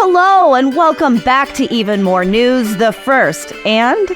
Hello and welcome back to Even More News, the first and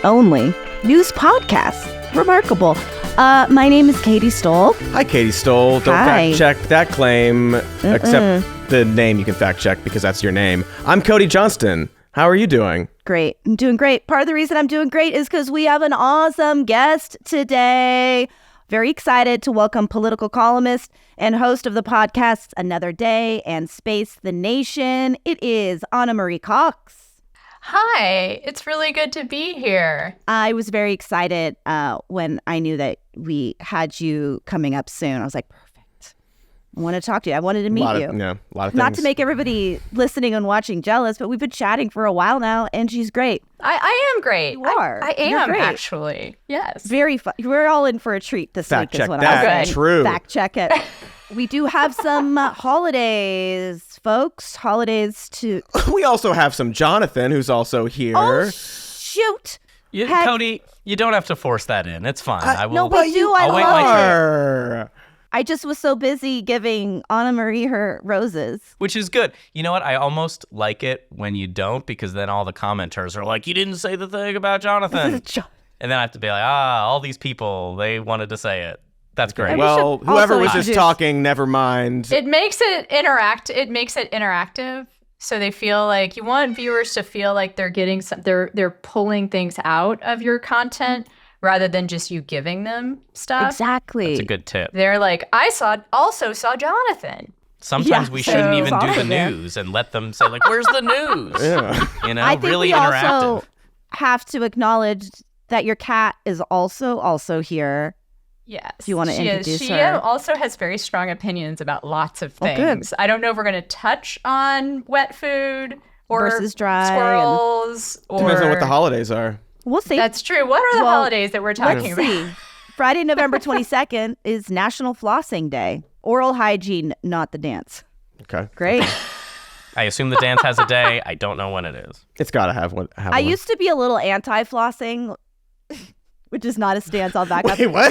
only news podcast. Remarkable. My name is Katy Stoll. Hi, Katy Stoll. Don't Hi. fact check that claim, except the name you can fact check because that's your name. I'm Cody Johnston. How are you doing? Great. I'm doing great. Part of the reason I'm doing great is because we have an awesome guest today. Very excited to welcome political columnist and host of the podcasts Another Day and Space the Nation. It is Marie Cox. Hi, it's really good to be here. I was very excited when I knew that we had you coming up soon. I was like, perfect. I want to talk to you. I wanted to meet you. A lot of things. Not to make everybody listening and watching jealous, but we've been chatting for a while now, and she's great. I am great. You are. I You're am, great. Actually. Yes. Very fun. We're all in for a treat this Fact week. check Is what that. I'm saying. True. Fact check it. We do have some holidays, folks. Holidays to... We also have some Jonathan, who's also here. Oh, shoot. Heck. Cody, you don't have to force that in. It's fine. I will. No, we do. I'll wait my turn. I just was so busy giving Marie her roses. Which is good. You know what? I almost like it when you don't, because then all the commenters are like, you didn't say the thing about Jonathan. And then I have to be like, all these people, they wanted to say it. That's great. Well, whoever was just talking, never mind. It makes it interactive. So they feel like you want viewers to feel like they're getting they're pulling things out of your content rather than just you giving them stuff. Exactly. That's a good tip. They're like, also saw Jonathan. Sometimes we shouldn't even do the awesome, news and let them say, like, where's the news? Yeah. You know, I think really we interactive. also have to acknowledge that your cat is also here. Yes. Do you want to introduce she her? also has very strong opinions about lots of Oh, things. good. I don't know if we're going to touch on wet food or Versus dry squirrels or... Depends on what the holidays are. We'll see. That's true. What are the holidays that we're talking Let's about? see. Friday, November 22nd is National Flossing Day. Oral hygiene, not the dance. Okay. Great. I assume the dance has a day. I don't know when it is. It's got to have one. I used to be a little anti-flossing, which is not a stance I'll back up. Wait, what?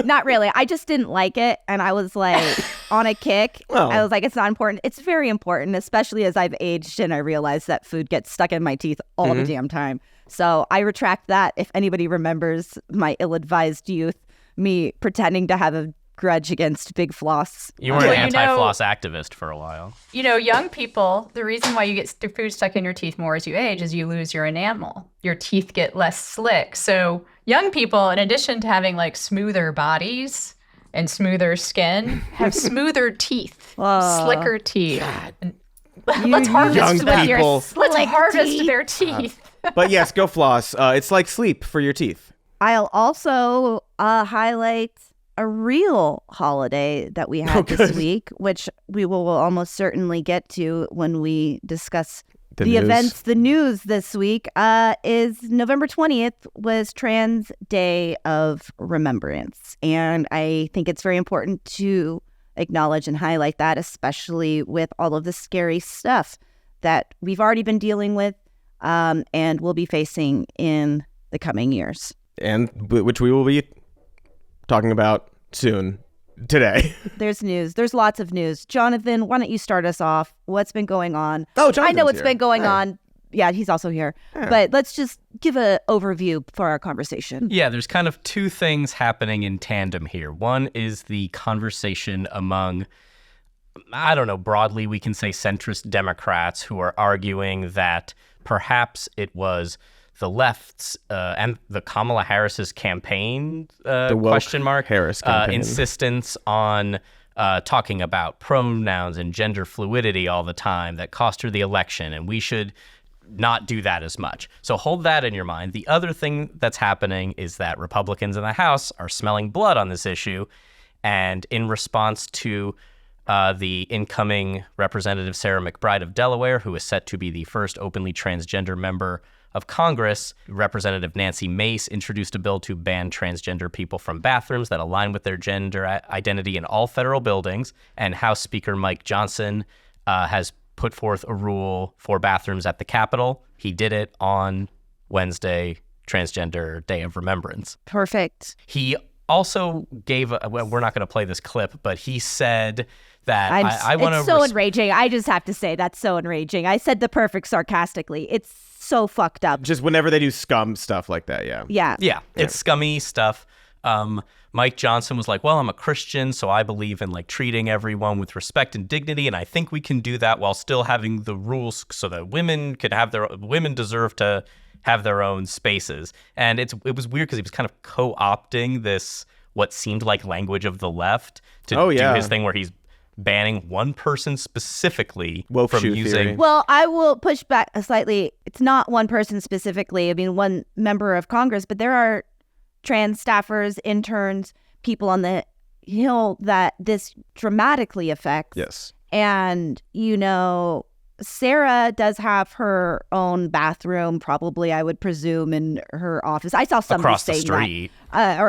Not really. I just didn't like it. And I was like on a kick. Well. I was like, it's not important. It's very important, especially as I've aged and I realized that food gets stuck in my teeth all the damn time. So I retract that. If anybody remembers my ill-advised youth, me pretending to have a grudge against Big Floss. You were an Well, anti-floss activist for a while. You know, young people, the reason why you get food stuck in your teeth more as you age is you lose your enamel. Your teeth get less slick. So young people, in addition to having like smoother bodies and smoother skin, have smoother teeth, slicker teeth. And let's harvest young them. people. Let's harvest their teeth. But yes, go floss. It's like sleep for your teeth. I'll also highlight a real holiday that we had this week, which we will almost certainly get to when we discuss the news. events, the news this week, is November 20th was Trans Day of Remembrance. And I think it's very important to acknowledge and highlight that, especially with all of the scary stuff that we've already been dealing with and will be facing in the coming years. And which we will be talking about soon today. There's news. There's lots of news. Jonathan, why don't you start us off? What's been going on? Oh, I Jonathan's know what's here. been going Hey. on. Yeah, he's also here. But let's just give an overview for our conversation. Yeah, there's kind of two things happening in tandem here. One is the conversation among, I don't know, broadly we can say centrist Democrats who are arguing that perhaps it was the left's and the Kamala Harris's campaign, The woke question mark, Harris campaign. insistence on talking about pronouns and gender fluidity all the time that cost her the election, and we should not do that as much. So hold that in your mind. The other thing that's happening is that Republicans in the House are smelling blood on this issue, and in response to the incoming Representative Sarah McBride of Delaware, who is set to be the first openly transgender member of Congress, Representative Nancy Mace introduced a bill to ban transgender people from bathrooms that align with their gender identity in all federal buildings. And House Speaker Mike Johnson has put forth a rule for bathrooms at the Capitol. He did it on Wednesday, Transgender Day of Remembrance. Perfect. He also gave, we're not going to play this clip, but he said that I want to. It's so enraging. I just have to say that's so enraging. I said the perfect sarcastically. It's so fucked up. Just whenever they do scum stuff like that, Yeah. Yeah, it's scummy stuff. Mike Johnson was like, well, I'm a Christian, so I believe in like treating everyone with respect and dignity, and I think we can do that while still having the rules so that women deserve to have their own spaces. And it was weird because he was kind of co-opting this, what seemed like language of the left to do his thing where he's banning one person specifically Woke from shoe using. theory. Well, I will push back slightly. It's not one person specifically. I mean, one member of Congress, but there are trans staffers, interns, people on the Hill that this dramatically affects. Yes. And, Sarah does have her own bathroom, probably, I would presume, in her office. I saw somebody Across the saying street. that.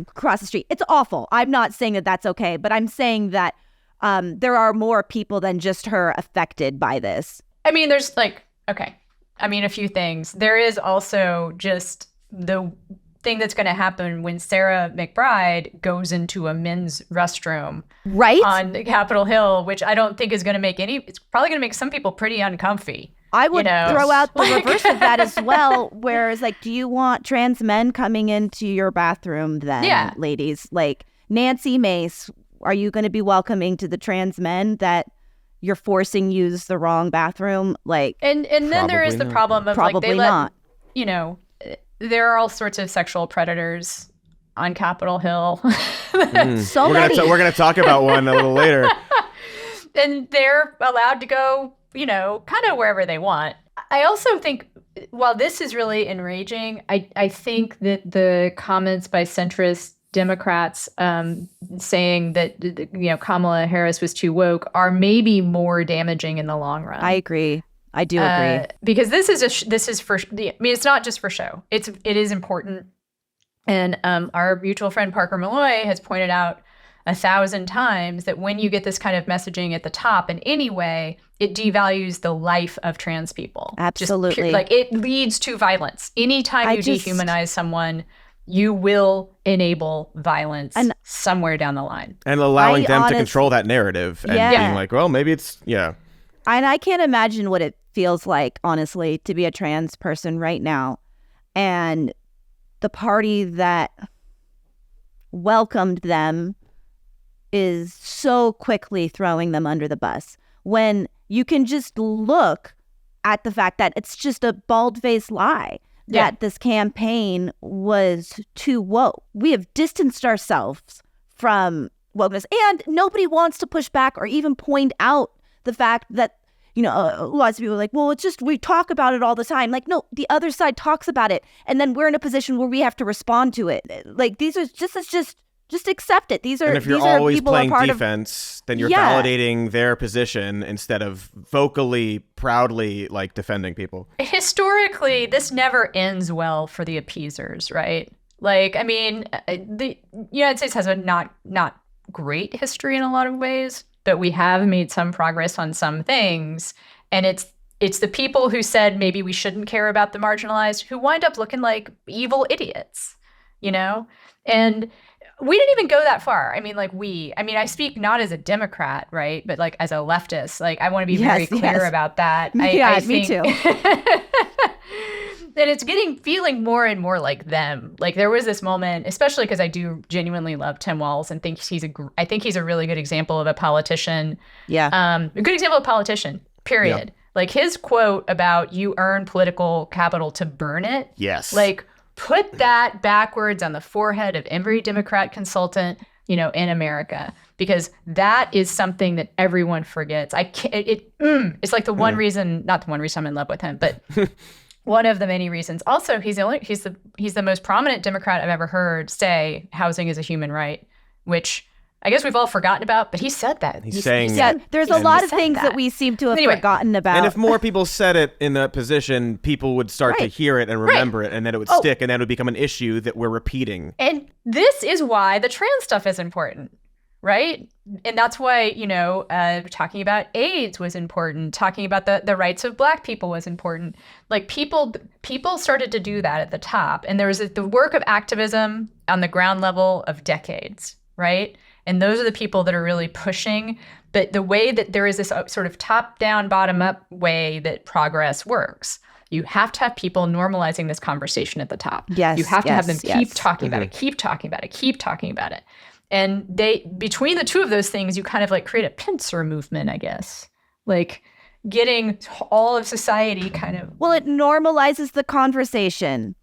Across the street. It's awful. I'm not saying that that's okay, but I'm saying that there are more people than just her affected by this. I mean, there's a few things. There is also just the thing that's going to happen when Sarah McBride goes into a men's restroom on Capitol Hill, which I don't think is going to make it's probably going to make some people pretty uncomfy. I would throw out the reverse of that as well, whereas do you want trans men coming into your bathroom then, ladies? Like Nancy Mace, are you going to be welcoming to the trans men that you're forcing use the wrong bathroom? And then there is the problem of probably not. There are all sorts of sexual predators on Capitol Hill. So many. We're going to talk about one a little later. And they're allowed to go, kind of wherever they want. I also think, while this is really enraging, I think that the comments by centrist Democrats saying that, Kamala Harris was too woke are maybe more damaging in the long run. I agree. I do agree. Because this is for, it's not just for show. It is important. And our mutual friend Parker Malloy has pointed out 1,000 times that when you get this kind of messaging at the top in any way, it devalues the life of trans people. Absolutely. It leads to violence. Anytime you dehumanize someone, you will enable violence somewhere down the line. And allowing them to control that narrative and being like, well, maybe it's, And I can't imagine what it feels like, honestly, to be a trans person right now. And the party that welcomed them is so quickly throwing them under the bus. When you can just look at the fact that it's just a bald-faced lie that this campaign was too woke. We have distanced ourselves from wokeness, and nobody wants to push back or even point out the fact that lots of people are like, well, it's just, we talk about it all the time. Like, no, the other side talks about it. And then we're in a position where we have to respond to it. Like, these are just accept it. These are, and if you're these are always people playing are part defense, then you're validating their position instead of vocally, proudly, defending people. Historically, this never ends well for the appeasers, right? The United States has a not great history in a lot of ways, but we have made some progress on some things. And it's the people who said maybe we shouldn't care about the marginalized who wind up looking like evil idiots, And we didn't even go that far. I speak not as a Democrat, right? But as a leftist, I want to be very clear about that. Me too. And it's feeling more and more like them. There was this moment, especially because I do genuinely love Tim Walz and think I think he's a really good example of a politician. Yeah. A good example of a politician, period. Yeah. His quote about you earn political capital to burn it. Yes. Put that backwards on the forehead of every Democrat consultant, in America, because that is something that everyone forgets. It's the one reason, not the one reason I'm in love with him, but one of the many reasons. Also, he's the most prominent Democrat I've ever heard say housing is a human right, which I guess we've all forgotten about, but he said that. He's saying there's a lot of things that we seem to have forgotten about. And if more people said it in that position, people would start to hear it and remember it, and then it would stick, and then it would become an issue that we're repeating. And this is why the trans stuff is important, right? And that's why, talking about AIDS was important. Talking about the rights of Black people was important. People started to do that at the top. And there was the work of activism on the ground level of decades, right? And those are the people that are really pushing But the way that there is this sort of top-down, bottom-up way that progress works, you have to have people normalizing this conversation at the top. Yes, you have to have them keep talking about Mm-hmm. it, keep talking about it, keep talking about it. And between the two of those things, you kind of like create a pincer movement, I guess. Like getting all of society kind of... Well, it normalizes the conversation.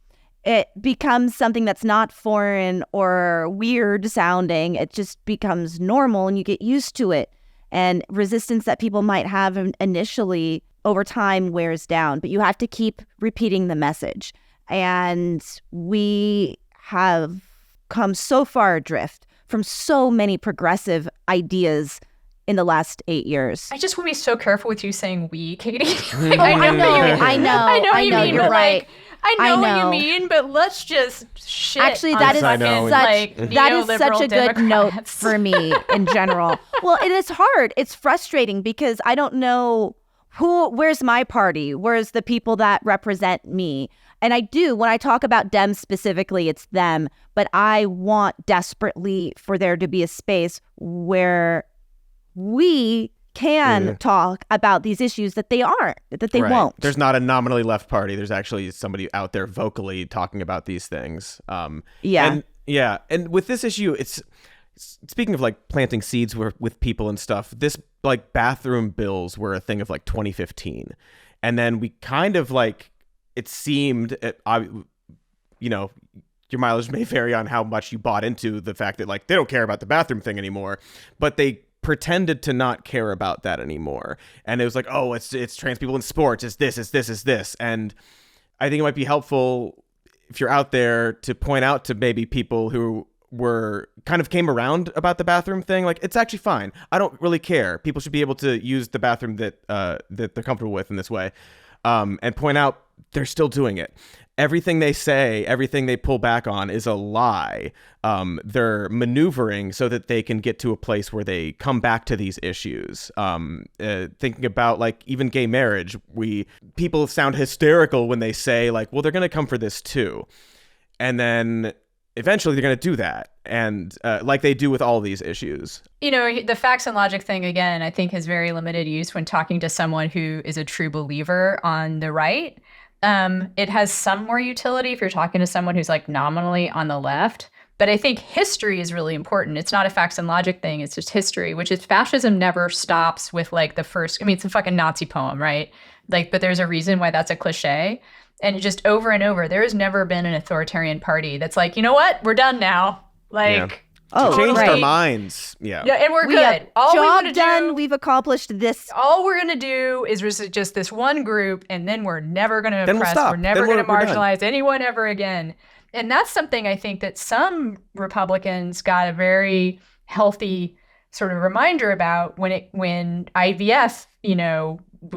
It becomes something that's not foreign or weird sounding. It just becomes normal and you get used to it. And resistance that people might have initially over time wears down. But you have to keep repeating the message. And we have come so far adrift from so many progressive ideas in the last 8 years. I just want to be so careful with you saying we, Katy. I know, what you mean, you're but right. like, I know what know. you mean, but let's just shit. Actually, on that is fucking, I know. like, that is such neoliberal a good note Democrats. for me in general. Well, it is hard. It's frustrating because I don't know where's my party? Where's the people that represent me? And I do, when I talk about Dems specifically, it's them. But I want desperately for there to be a space where we can talk about these issues that they aren't, that they Right. won't. There's not a nominally left party. There's actually somebody out there vocally talking about these things. Yeah. And with this issue, it's speaking of like planting seeds with people and stuff. This like bathroom bills were a thing of like 2015, and then we kind of like it seemed, your mileage may vary on how much you bought into the fact that like they don't care about the bathroom thing anymore, but they pretended to not care about that anymore. And it was like, oh, it's trans people in sports, it's this. And I think it might be helpful if you're out there to point out to maybe people who were kind of came around about the bathroom thing, like it's actually fine. I don't really care. People should be able to use the bathroom that they're comfortable with in this way, and point out they're still doing it. Everything they say, everything they pull back on is a lie. They're maneuvering so that they can get to a place where they come back to these issues. Thinking about like even gay marriage, people sound hysterical when they say like, well, they're going to come for this too. And then eventually they're going to do that. And like they do with all these issues. The facts and logic thing, again, I think has very limited use when talking to someone who is a true believer on the right. It has some more utility if you're talking to someone who's like nominally on the left. But I think history is really important. It's not a facts and logic thing. It's just history, which is fascism never stops with like the first, it's a fucking Nazi poem, right? Like, but there's a reason why that's a cliche. And just over and over, there has never been an authoritarian party that's like, you know what? We're done now. Like, Oh, Changed right. our minds. Yeah. yeah, and we're We good. have All we job want to done. do, We've accomplished this. all we're going to do is just this one group, and then we're never going to Then we'll oppress. stop. We're never Then going to we're done. marginalize anyone ever again. And that's something I think that some Republicans got a very healthy sort of reminder about when IVF,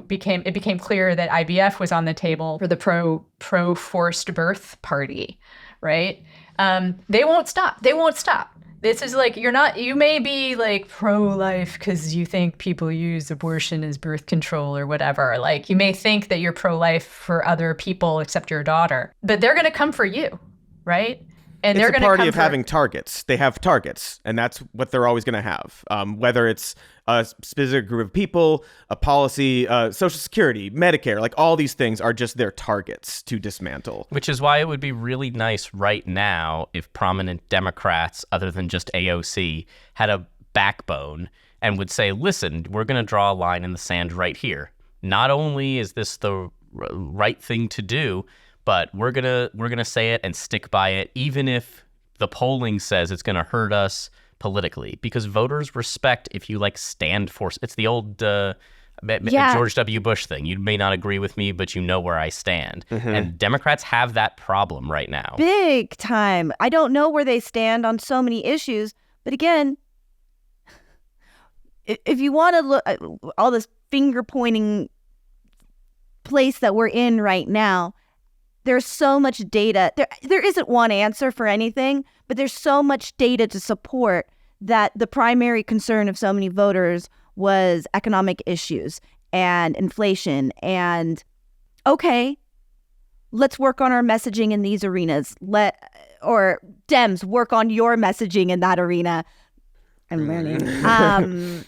became clear that IVF was on the table for the pro forced birth party, right? They won't stop. They won't stop. This is like, you may be like pro-life because you think people use abortion as birth control or whatever. Like you may think that you're pro-life for other people except your daughter, but they're going to come for you, right? And they're It's a going to party come of having targets. They have targets, and that's what they're always going to have. Whether it's a specific group of people, a policy, Social Security, Medicare, like all these things are just their targets to dismantle. Which is why it would be really nice right now if prominent Democrats, other than just AOC, had a backbone and would say, listen, we're going to draw a line in the sand right here. Not only is this the right thing to do, but we're gonna say it and stick by it, even if the polling says it's gonna hurt us politically, because voters respect if you like stand for. It's the old George W. Bush thing. You may not agree with me, but you know where I stand. Mm-hmm. And Democrats have that problem right now. Big time. I don't know where they stand on so many issues, but again, if you want to look at all this finger pointing place that we're in right now, there's so much data. There isn't one answer for anything, but there's so much data to support that the primary concern of so many voters was economic issues and inflation. And okay, let's work on our messaging in these arenas. Or Dems, work on your messaging in that arena. I'm learning.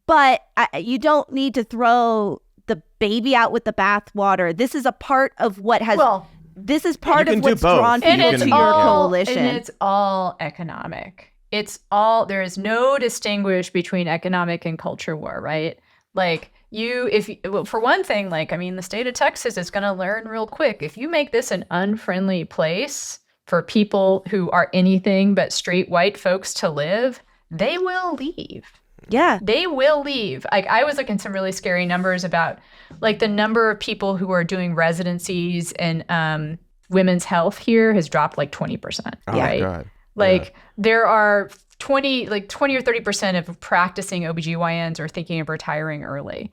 but you don't need to throw the baby out with the bathwater. This is a part of what has. This is part of what's drawn people to your coalition. And it's all economic. There is no distinguish between economic and culture war, right? Like for one thing, the state of Texas is going to learn real quick. If you make this an unfriendly place for people who are anything but straight white folks to live, they will leave. Yeah. They will leave. I was looking at some really scary numbers about the number of people who are doing residencies in women's health here has dropped 20%. Oh, right? God. There are 20 or 30% of practicing OBGYNs are thinking of retiring early.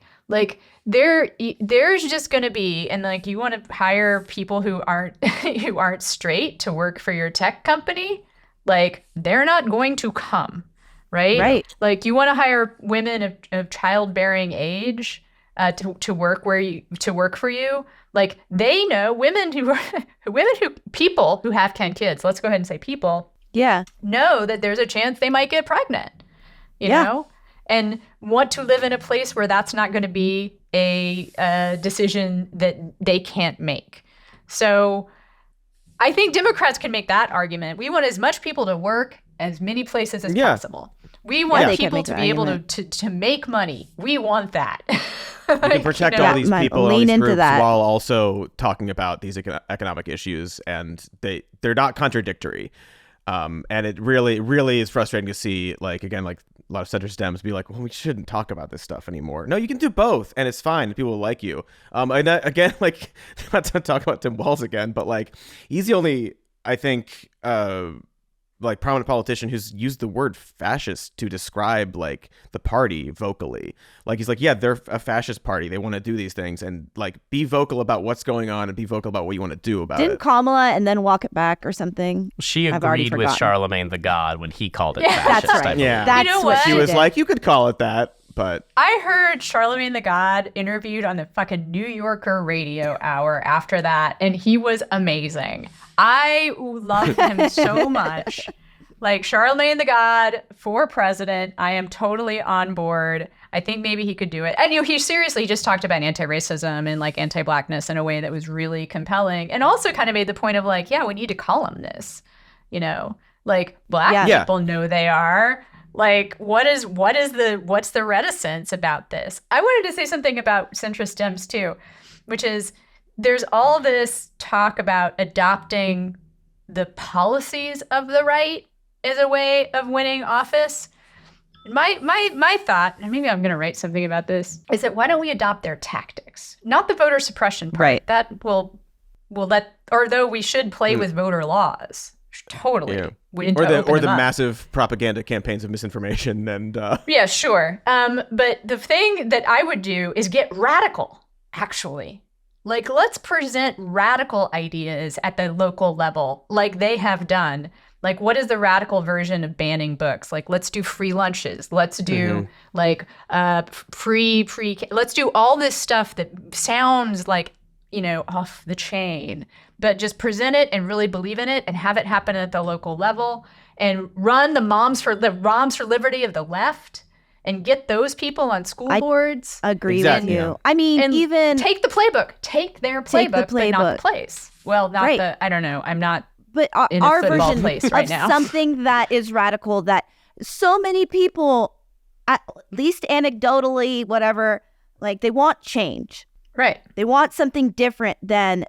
There's just going to be, and you want to hire people who aren't straight to work for your tech company, they're not going to come. Right. You want to hire women of childbearing age to work for you. They know people who have 10 kids. Let's go ahead and say people. Yeah. Know that there's a chance they might get pregnant. You know, and want to live in a place where that's not going to be a decision that they can't make. So I think Democrats can make that argument. We want as much people to work as many places as possible. We want people to be able to make money. We want that. You can protect all these people and all these groups that. while also talking about these economic issues, and they're not contradictory. And it really is frustrating to see, a lot of centrist Dems be like, well, we shouldn't talk about this stuff anymore. No, you can do both, and it's fine. People will like you. And again, not to talk about Tim Walz again, but he's the only, I think, prominent politician who's used the word fascist to describe the party vocally. He's they're a fascist party. They want to do these things, and be vocal about what's going on and be vocal about what you want to do about it. Didn't Kamala and then walk it back or something? She agreed with Charlemagne the God when he called it fascist. That's right. Yeah. That's you know what she was like, you could call it that, but I heard Charlemagne the God interviewed on the fucking New Yorker radio hour after that, and he was amazing. I loved him so much. Charlemagne the God for president, I am totally on board. I think maybe he could do it. And he seriously just talked about anti-racism and anti-blackness in a way that was really compelling, and also kind of made the point of we need to call him this. Black people know they are. What's the reticence about this? I wanted to say something about centrist Dems too, which is there's all this talk about adopting the policies of the right as a way of winning office. My thought, and maybe I'm going to write something about this, is that why don't we adopt their tactics? Not the voter suppression part. Right. That will let, although we should play with voter laws. Totally. Yeah. Or the massive propaganda campaigns of misinformation and Yeah, sure. But the thing that I would do is get radical, actually. Let's present radical ideas at the local level like they have done. What is the radical version of banning books? Let's do free lunches. Let's do let's do all this stuff that sounds off the chain, but just present it and really believe in it and have it happen at the local level, and run the moms for liberty of the left and get those people on school boards. Agree with you. I mean, and even take the playbook, take their playbook, but not the place. Well, not I don't know. I'm not. But in our a football version place right of now. Something that is radical, that so many people, at least anecdotally, whatever, they want change. Right. They want something different than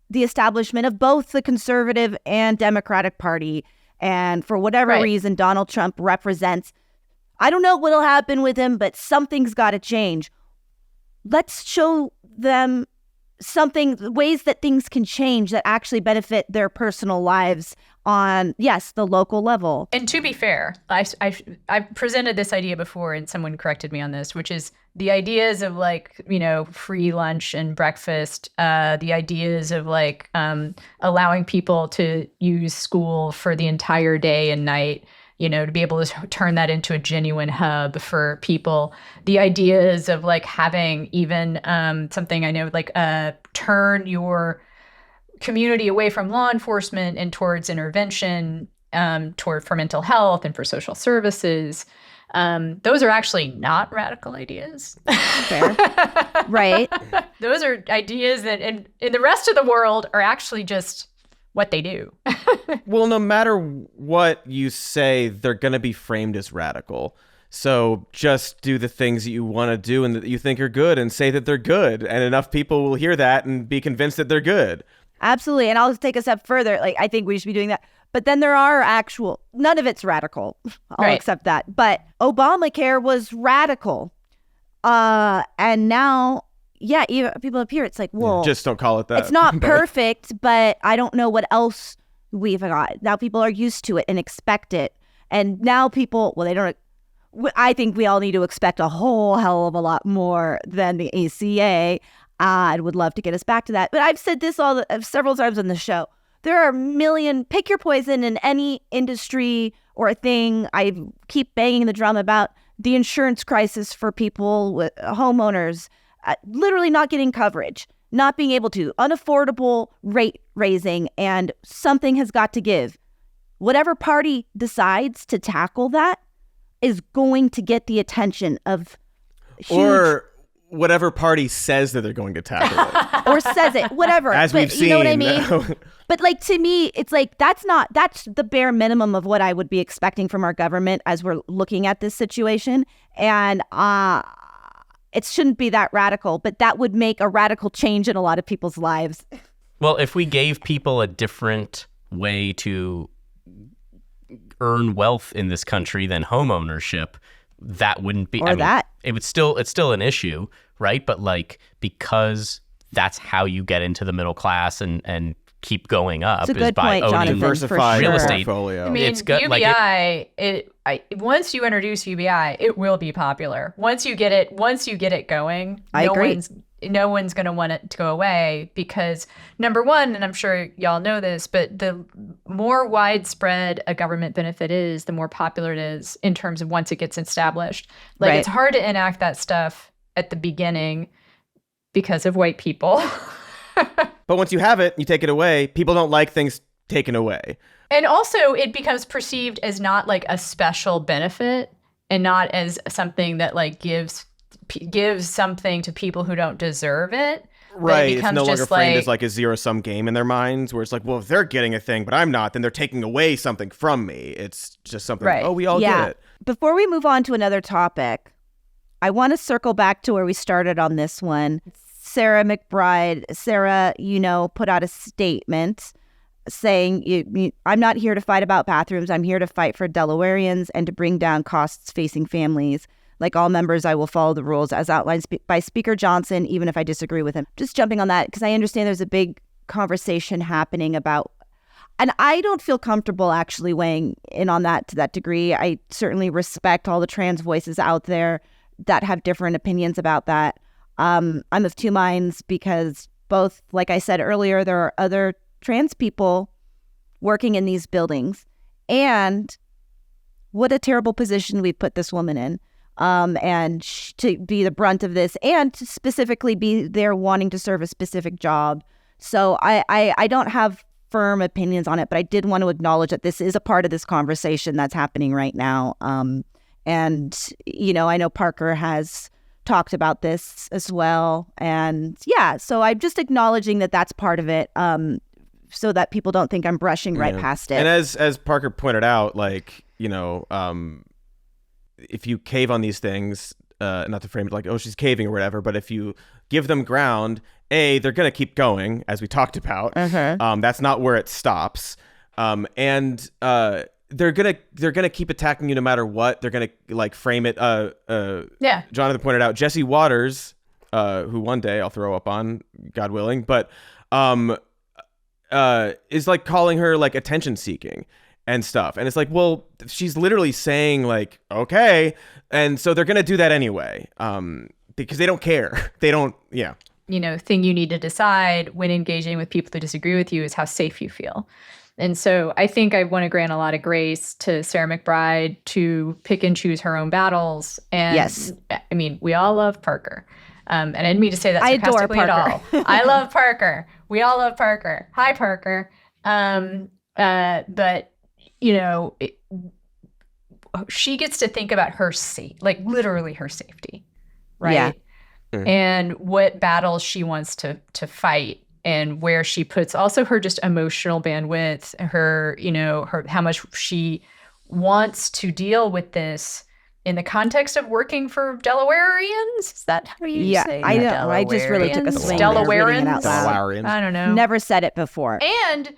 the establishment of both the conservative and Democratic Party. And for whatever reason, Donald Trump represents, I don't know what'll happen with him, but something's got to change. Let's show them ways that things can change that actually benefit their personal lives on, the local level. And to be fair, I presented this idea before and someone corrected me on this, which is the ideas of free lunch and breakfast, the ideas of allowing people to use school for the entire day and night, to be able to turn that into a genuine hub for people. The ideas of having even something I know, turn your community away from law enforcement and towards intervention for mental health and for social services. Those are actually not radical ideas. Fair. Right. Those are ideas that in the rest of the world are actually just what they do. Well, no matter what you say, they're going to be framed as radical. So just do the things that you want to do and that you think are good and say that they're good. And enough people will hear that and be convinced that they're good. Absolutely. And I'll take a step further. Like, I think we should be doing that. But then there are none of it's radical. I'll accept that. But Obamacare was radical. And now, even people up here, it's like, well, just don't call it that. It's not perfect, but I don't know what else we've got. Now people are used to it and expect it. And now people, they don't. I think we all need to expect a whole hell of a lot more than the ACA. I would love to get us back to that. But I've said this several times on the show. There are a million, pick your poison in any industry or a thing. I keep banging the drum about the insurance crisis for people with homeowners, literally not getting coverage, not being able to, unaffordable rate raising, and something has got to give. Whatever party decides to tackle that is going to get the attention of huge... Or whatever party says that they're going to tackle it. Or says it, whatever. As we've seen. You know what I mean? But like, to me, it's like, that's the bare minimum of what I would be expecting from our government as we're looking at this situation. And it shouldn't be that radical, but that would make a radical change in a lot of people's lives. Well, if we gave people a different way to earn wealth in this country than home ownership, that wouldn't be, it's still an issue, right? But like, because that's how you get into the middle class and keep going up, is by owning diversified real estate portfolio. I mean, it's good, UBI, once you introduce UBI, it will be popular. Once you get it going, I agree. No one's going to want it to go away, because number one, and I'm sure y'all know this, but the more widespread a government benefit is, the more popular it is in terms of once it gets established. Like, it's hard to enact that stuff at the beginning because of white people. But once you have it, you take it away. People don't like things taken away. And also, it becomes perceived as not like a special benefit and not as something that like gives something to people who don't deserve it. Right. It's no longer framed as like a zero-sum game in their minds, where it's like, well, if they're getting a thing, but I'm not, then they're taking away something from me. It's just something, we all get it. Before we move on to another topic, I want to circle back to where we started on this one. Sarah McBride, put out a statement saying, I'm not here to fight about bathrooms. I'm here to fight for Delawareans and to bring down costs facing families. Like all members, I will follow the rules as outlined by Speaker Johnson, even if I disagree with him. Just jumping on that, because I understand there's a big conversation happening about, and I don't feel comfortable actually weighing in on that to that degree. I certainly respect all the trans voices out there that have different opinions about that. I'm of two minds, because both, like I said earlier, there are other trans people working in these buildings, and what a terrible position we put this woman in. And to be the brunt of this, and to specifically be there wanting to serve a specific job. So I don't have firm opinions on it, but I did want to acknowledge that this is a part of this conversation that's happening right now. And, I know Parker has talked about this as well. And so I'm just acknowledging that that's part of it, so that people don't think I'm brushing right past it. And as Parker pointed out, like, if you cave on these things, not to frame it like, oh, she's caving or whatever, but if you give them ground, they're going to keep going, as we talked about. That's not where it stops. And they're gonna keep attacking you no matter what. They're gonna like frame it. Jonathan pointed out Jesse Waters, who one day I'll throw up on, God willing, but is like calling her like attention seeking and stuff. And it's like, well, she's literally saying like, okay. And so they're going to do that anyway, because they don't care. They don't. Yeah. Thing you need to decide when engaging with people who disagree with you is how safe you feel. And so I think I want to grant a lot of grace to Sarah McBride to pick and choose her own battles. And yes, I mean, we all love Parker. And I didn't mean to say that sarcastically at all. I love Parker. We all love Parker. Hi, Parker. But she gets to think about her like literally her safety, right? Yeah. And what battles she wants to fight, and where she puts also her just emotional bandwidth, her, her how much she wants to deal with this in the context of working for Delawareans. Is that how you say? I know. I just really took a swing there reading it out loud. Delawareans. I don't know. Never said it before. And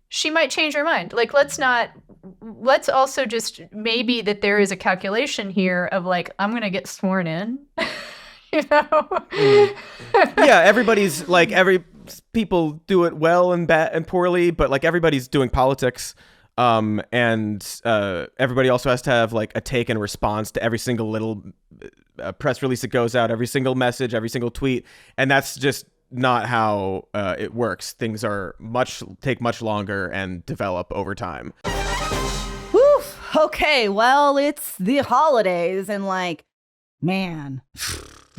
she might change her mind. Like, let's also just maybe that there is a calculation here of like, I'm going to get sworn in, Yeah, everybody's like, people do it well and bad and poorly, but like everybody's doing politics. And everybody also has to have like a take and response to every single little press release that goes out, every single message, every single tweet. And that's just not how it works. Things take much longer and develop over time. Whew. Okay, well, it's the holidays and like, man,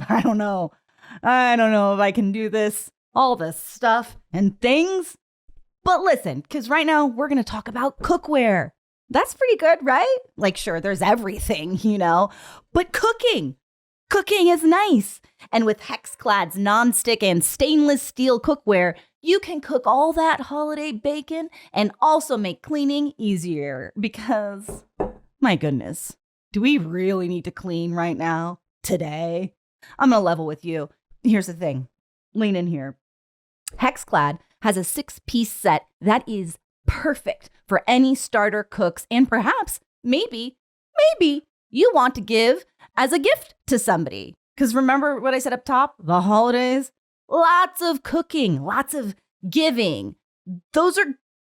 I don't know if I can do all this stuff and things. But listen, because right now we're going to talk about cookware. That's pretty good, right? Like, sure, there's everything, but cooking is nice. And with Hexclad's nonstick and stainless steel cookware, you can cook all that holiday bacon and also make cleaning easier because, my goodness, do we really need to clean right now? Today? I'm going to level with you. Here's the thing. Lean in here. Hexclad has a 6-piece set that is perfect for any starter cooks, and perhaps, maybe you want to give as a gift to somebody. Because remember what I said up top? The holidays, lots of cooking, lots of giving.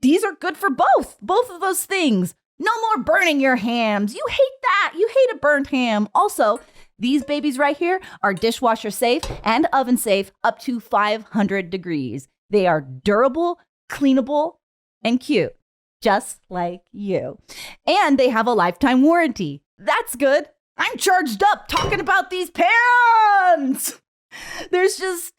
These are good for both of those things. No more burning your hams. You hate that. You hate a burnt ham. Also, these babies right here are dishwasher safe and oven safe up to 500 degrees. They are durable, cleanable, and cute, just like you. And they have a lifetime warranty. That's good. I'm charged up talking about these pans. There's just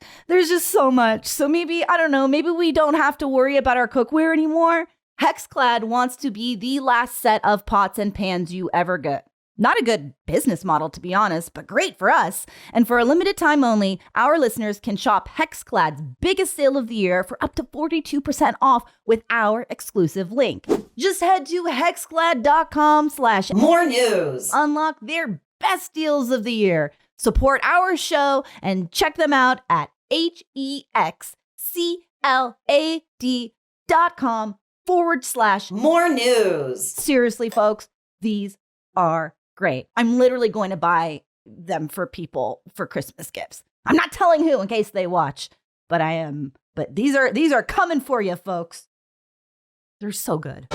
so much. So maybe, I don't know, maybe we don't have to worry about our cookware anymore. Hexclad wants to be the last set of pots and pans you ever get. Not a good business model, to be honest, but great for us. And for a limited time only, our listeners can shop Hexclad's biggest sale of the year for up to 42% off with our exclusive link. Just head to hexclad.com/more news. Unlock their best deals of the year. Support our show and check them out at hexclad.com/more news. Seriously, folks, these are great. I'm literally going to buy them for people for Christmas gifts. I'm not telling who in case they watch, but I am. But these are coming for you, folks. They're so good.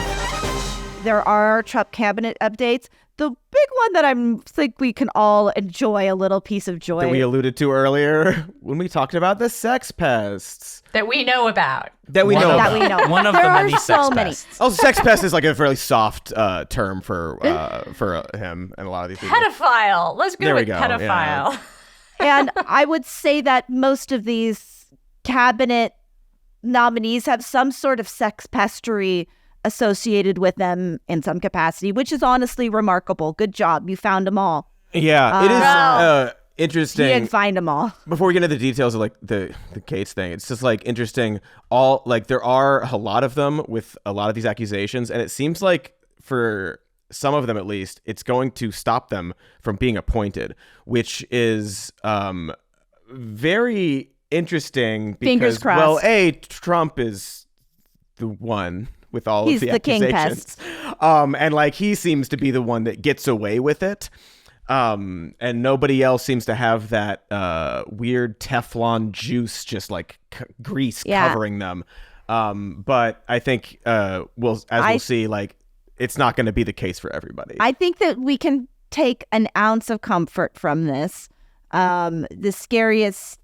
There are Trump cabinet updates. The big one that I think we can all enjoy a little piece of joy. That we alluded to earlier when we talked about the sex pests. That we know about. One of the many sex pests. Oh, sex pest is like a fairly soft term for him and a lot of these people. Pedophile. Let's go with pedophile. Yeah. And I would say that most of these cabinet nominees have some sort of sex pestery associated with them in some capacity, which is honestly remarkable. Good job. You found them all. Yeah, it is interesting. You didn't find them all. Before we get into the details of like the Gaetz thing, it's just like interesting. There are a lot of them with a lot of these accusations, and it seems like for some of them at least, it's going to stop them from being appointed, which is very interesting because, fingers crossed. well, Trump is the one with all He's of the king accusations. And like he seems to be the one that gets away with it. And nobody else seems to have that weird Teflon juice, just like grease covering them. But I think we'll see, like it's not going to be the case for everybody. I think that we can take an ounce of comfort from this. The scariest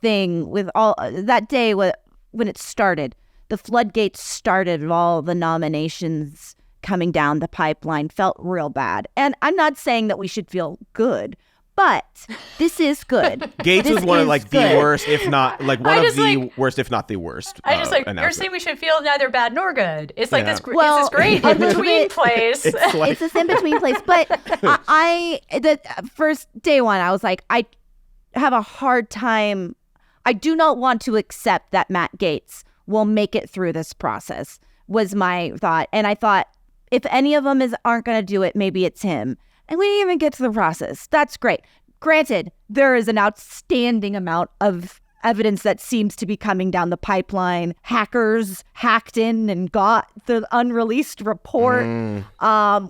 thing with all that day when it started, the floodgates started of all the nominations coming down the pipeline, felt real bad. And I'm not saying that we should feel good, But this is good. Gaetz This was one of is like good. the worst, if not like one I of just, the like- worst, if not the worst. I just like, you're announcement. saying we should feel neither bad nor good. It's like Yeah. this, Well, it's this great a in little between bit- place. It's like It's this in between place. But the first day one, I was like, I have a hard time. I do not want to accept that Matt Gaetz will make it through this process, was my thought. And I thought, if any of them aren't going to do it, maybe it's him. And we didn't even get to the process. That's great. Granted, there is an outstanding amount of evidence that seems to be coming down the pipeline. Hackers hacked in and got the unreleased report,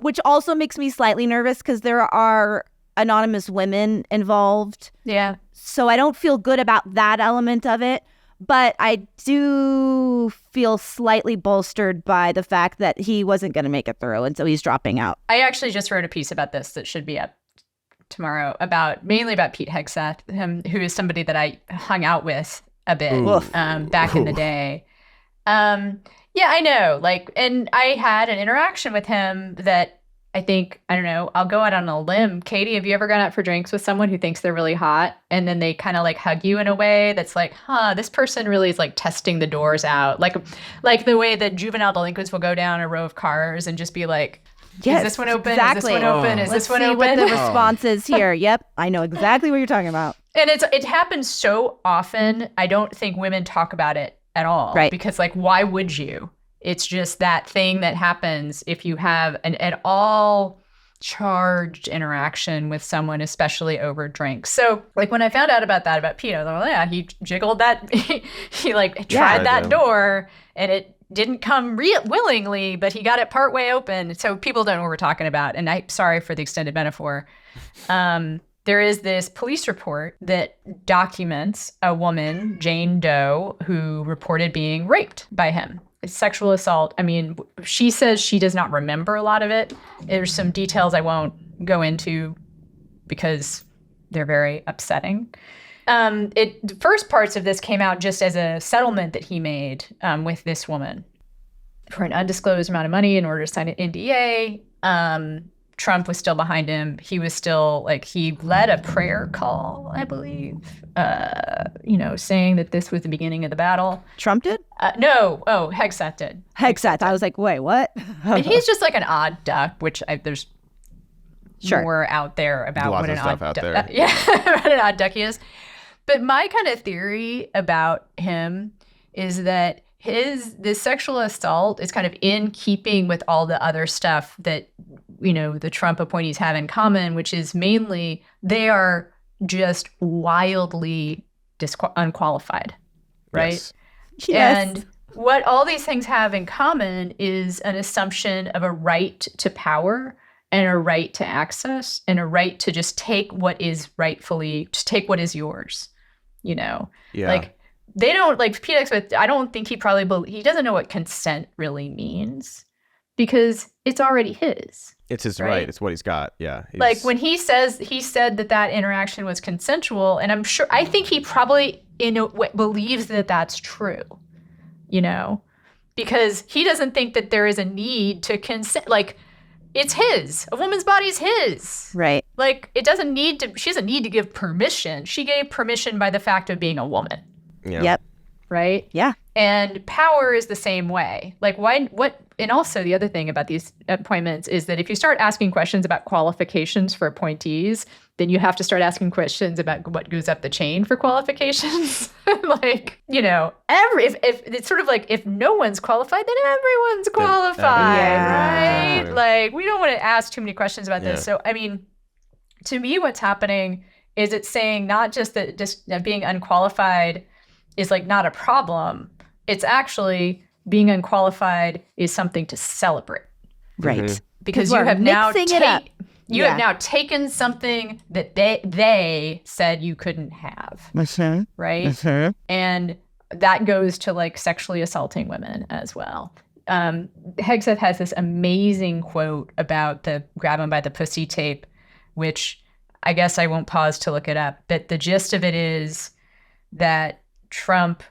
which also makes me slightly nervous because there are anonymous women involved. Yeah. So I don't feel good about that element of it. But I do feel slightly bolstered by the fact that he wasn't going to make it through. And so he's dropping out. I actually just wrote a piece about this that should be up tomorrow, mainly about Pete Hegseth, who is somebody that I hung out with a bit back in the day. Yeah, I know. Like, and I had an interaction with him that I think, I don't know, I'll go out on a limb. Katy, have you ever gone out for drinks with someone who thinks they're really hot and then they kind of like hug you in a way that's like, this person really is like testing the doors out. Like the way that juvenile delinquents will go down a row of cars and just be like, Yes, is this one open? exactly. Is this one open? Is Let's this one see open? what the response is here. Yep, I know exactly what you're talking about. And it happens so often. I don't think women talk about it at all. Right. Because like, why would you? It's just that thing that happens if you have an at all charged interaction with someone, especially over drinks. So like when I found out about that about Pete, I was like, yeah, he jiggled that. he like tried that door and it didn't come willingly, but he got it partway open. So people don't know what we're talking about. And I'm sorry for the extended metaphor. There is this police report that documents a woman, Jane Doe, who reported being raped by him. Sexual assault. I mean, she says she does not remember a lot of it. There's some details I won't go into because they're very upsetting. The first parts of this came out just as a settlement that he made with this woman for an undisclosed amount of money in order to sign an NDA. Trump was still behind him. He was still like, he led a prayer call, I believe, saying that this was the beginning of the battle. Trump did? No. Oh, Hegseth did. Hegseth. I was like, wait, what? And he's just like an odd duck, which there's Sure. more out there about Lots what of an stuff odd out duck. there. Yeah, what an odd duck he is. But my kind of theory about him is that this sexual assault is kind of in keeping with all the other stuff that, the Trump appointees have in common, which is mainly they are just wildly unqualified, right? Yes. Yes. And what all these things have in common is an assumption of a right to power and a right to access and a right to just take what is yours, Yeah. Like they don't like Pete Hegseth. I don't think he doesn't know what consent really means because it's already his. It's his right? right. It's what he's got. Yeah. Like when he said that interaction was consensual, and I think he probably believes that that's true, because he doesn't think that there is a need to consent. Like it's his. A woman's body is his. Right. Like she doesn't need to give permission. She gave permission by the fact of being a woman. Yeah. Yep. Right? Yeah. And power is the same way. Like and also the other thing about these appointments is that if you start asking questions about qualifications for appointees, then you have to start asking questions about what goes up the chain for qualifications. Like, if it's sort of like if no one's qualified, then everyone's qualified, Yeah. right? Like we don't want to ask too many questions about this. Yeah. So, I mean, to me, what's happening is it's saying not just that being unqualified is like not a problem. It's actually being unqualified is something to celebrate. Right. Mm-hmm. Because We're you have now mixing it up. have now taken something that they said you couldn't have, right? And that goes to like sexually assaulting women as well. Hegseth has this amazing quote about the grab 'em by the pussy tape, which I guess I won't pause to look it up. But the gist of it is that Trump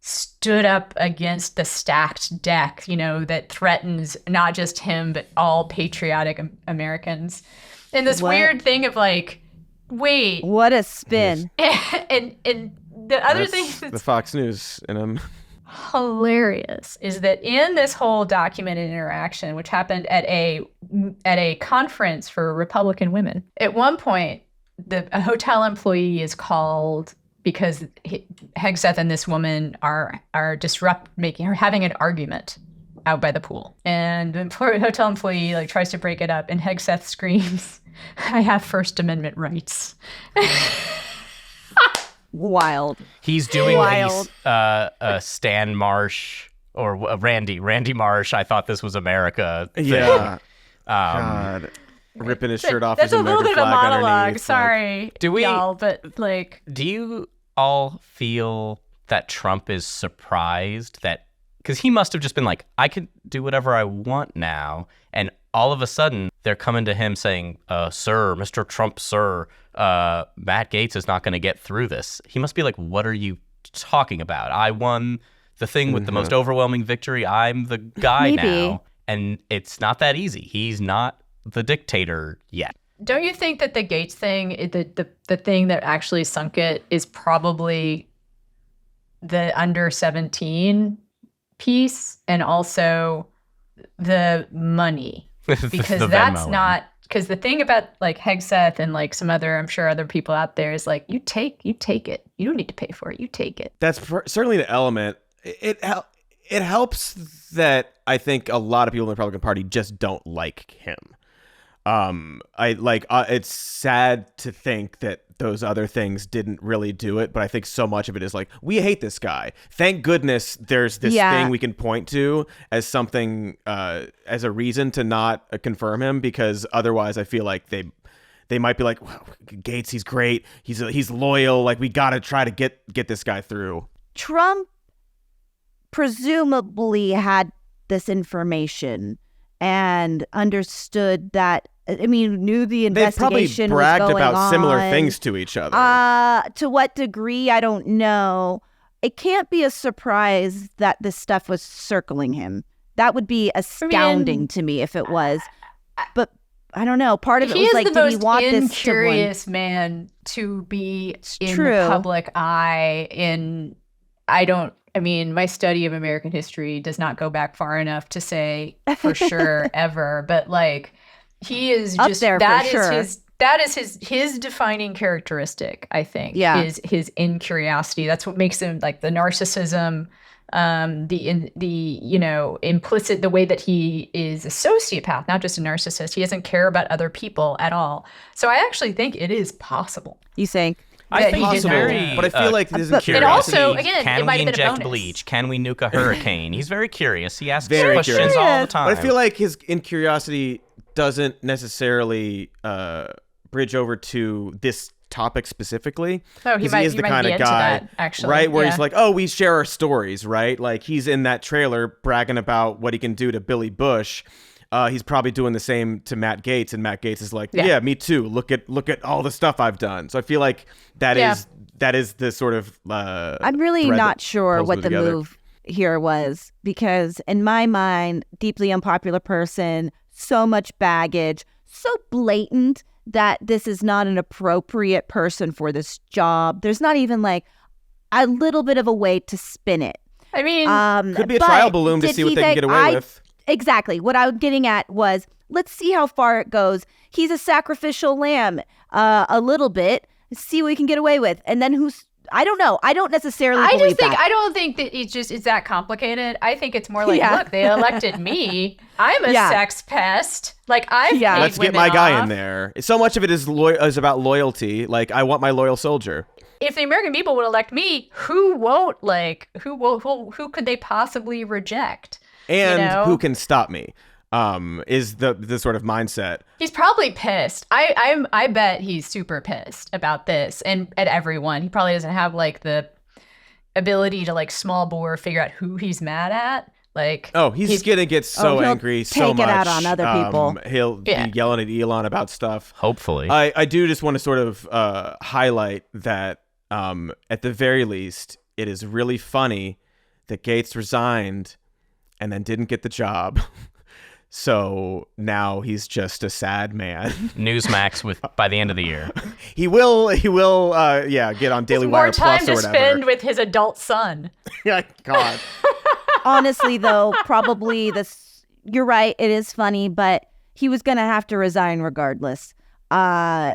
stood up against the stacked deck, that threatens not just him, but all patriotic Americans. And this weird thing of like, Wait. What a spin. And the other thing The that's Fox News in him. hilarious is that in this whole documented interaction, which happened at a conference for Republican women, at one point, a hotel employee is called because Hegseth and this woman are having an argument out by the pool, and the hotel employee like tries to break it up, and Hegseth screams, "I have First Amendment rights." Wild. He's doing Wild. Stan Marsh or Randy Marsh. I thought this was America thing. Yeah. God. Ripping his shirt off. That's as a little bit of a flag monologue. underneath, Sorry, y'all, but like, Do you all feel that Trump is surprised that, because he must have just been like, I can do whatever I want now, and all of a sudden they're coming to him saying, "Sir, Mr. Trump, sir, Matt Gaetz is not going to get through this." He must be like, "What are you talking about? I won the thing with the most overwhelming victory. I'm the guy Maybe. now," and it's not that easy. He's not the dictator yet. don't you think that the Gaetz thing, the thing that actually sunk it, is probably the under 17 piece, and also the money, because The that's Venmo not, because the thing about like Hegseth and like some other, I'm sure other people out there, is like, you take it, you don't need to pay for it, you take it. That's certainly the element. It helps that I think a lot of people in the Republican Party just don't like him. It's sad to think that those other things didn't really do it, but I think so much of it is like, we hate this guy. Thank goodness there's this thing we can point to as something, as a reason to not confirm him, because otherwise I feel like they might be like, wow, Gaetz, he's great, he's loyal, like we gotta try to get this guy through. Trump presumably had this information and understood that, I mean, knew the investigation They've probably bragged was going about similar on. things to each other. To what degree, I don't know. It can't be a surprise that this stuff was circling him. That would be astounding to me if it was. But I don't know. Part of it He was is like, the did he most want this to win? incurious man to be in true. the public eye. I mean, my study of American history does not go back far enough to say for sure ever, but like, he is Up just there that for is sure. that is his defining characteristic, I think. Yeah. Is his incuriosity. That's what makes him like the narcissism, implicit, the way that he is a sociopath, not just a narcissist. He doesn't care about other people at all. So I actually think it is possible. You think? I think he he's did not very, know. But I feel like this but- is And also, again, Can it might we have been a inject bonus. bleach? Can we nuke a hurricane? He's very curious. He asks Very questions curious. all the time. But I feel like his incuriosity doesn't necessarily bridge over to this topic specifically. Oh, he 'Cause might is the be kind of into guy, that, actually. right? Where Yeah. he's like, oh, we share our stories, right? Like he's in that trailer bragging about what he can do to Billy Bush. He's probably doing the same to Matt Gaetz, and Matt Gaetz is like, yeah, me too. Look at all the stuff I've done. So I feel like that is the sort of I'm really thread not that sure pulls what it the together. move here was, because in my mind, deeply unpopular person, so much baggage, so blatant that this is not an appropriate person for this job. There's not even like a little bit of a way to spin it. I mean, Could be a but trial balloon to did see what he they can think get away with. Exactly. What I was getting at was, let's see how far it goes. He's a sacrificial lamb, a little bit. See what we can get away with. And then I don't know. I don't necessarily believe that. I don't think that it's that complicated. I think it's more like, Yeah. look, they elected me. I'm a Yeah. sex pest. Like, I've Yeah. paid Let's get women my guy off. in there. So much of it is about loyalty. Like, I want my loyal soldier. If the American people would elect me, who who could they possibly reject? And You know? who can stop me? Is the sort of mindset. He's probably pissed. I bet he's super pissed about this and at everyone. He probably doesn't have like the ability to like small bore figure out who he's mad at. Like, Oh, he's gonna get so he'll angry so take much. it out on other people. He'll be yelling at Elon about stuff. Hopefully. I do just want to sort of highlight that at the very least, it is really funny that Gaetz resigned and then didn't get the job. So now he's just a sad man. Newsmax by the end of the year. He will get on Daily Wire Plus or more time to whatever. spend with his adult son. God. Honestly, though, probably you're right, it is funny, but he was going to have to resign regardless.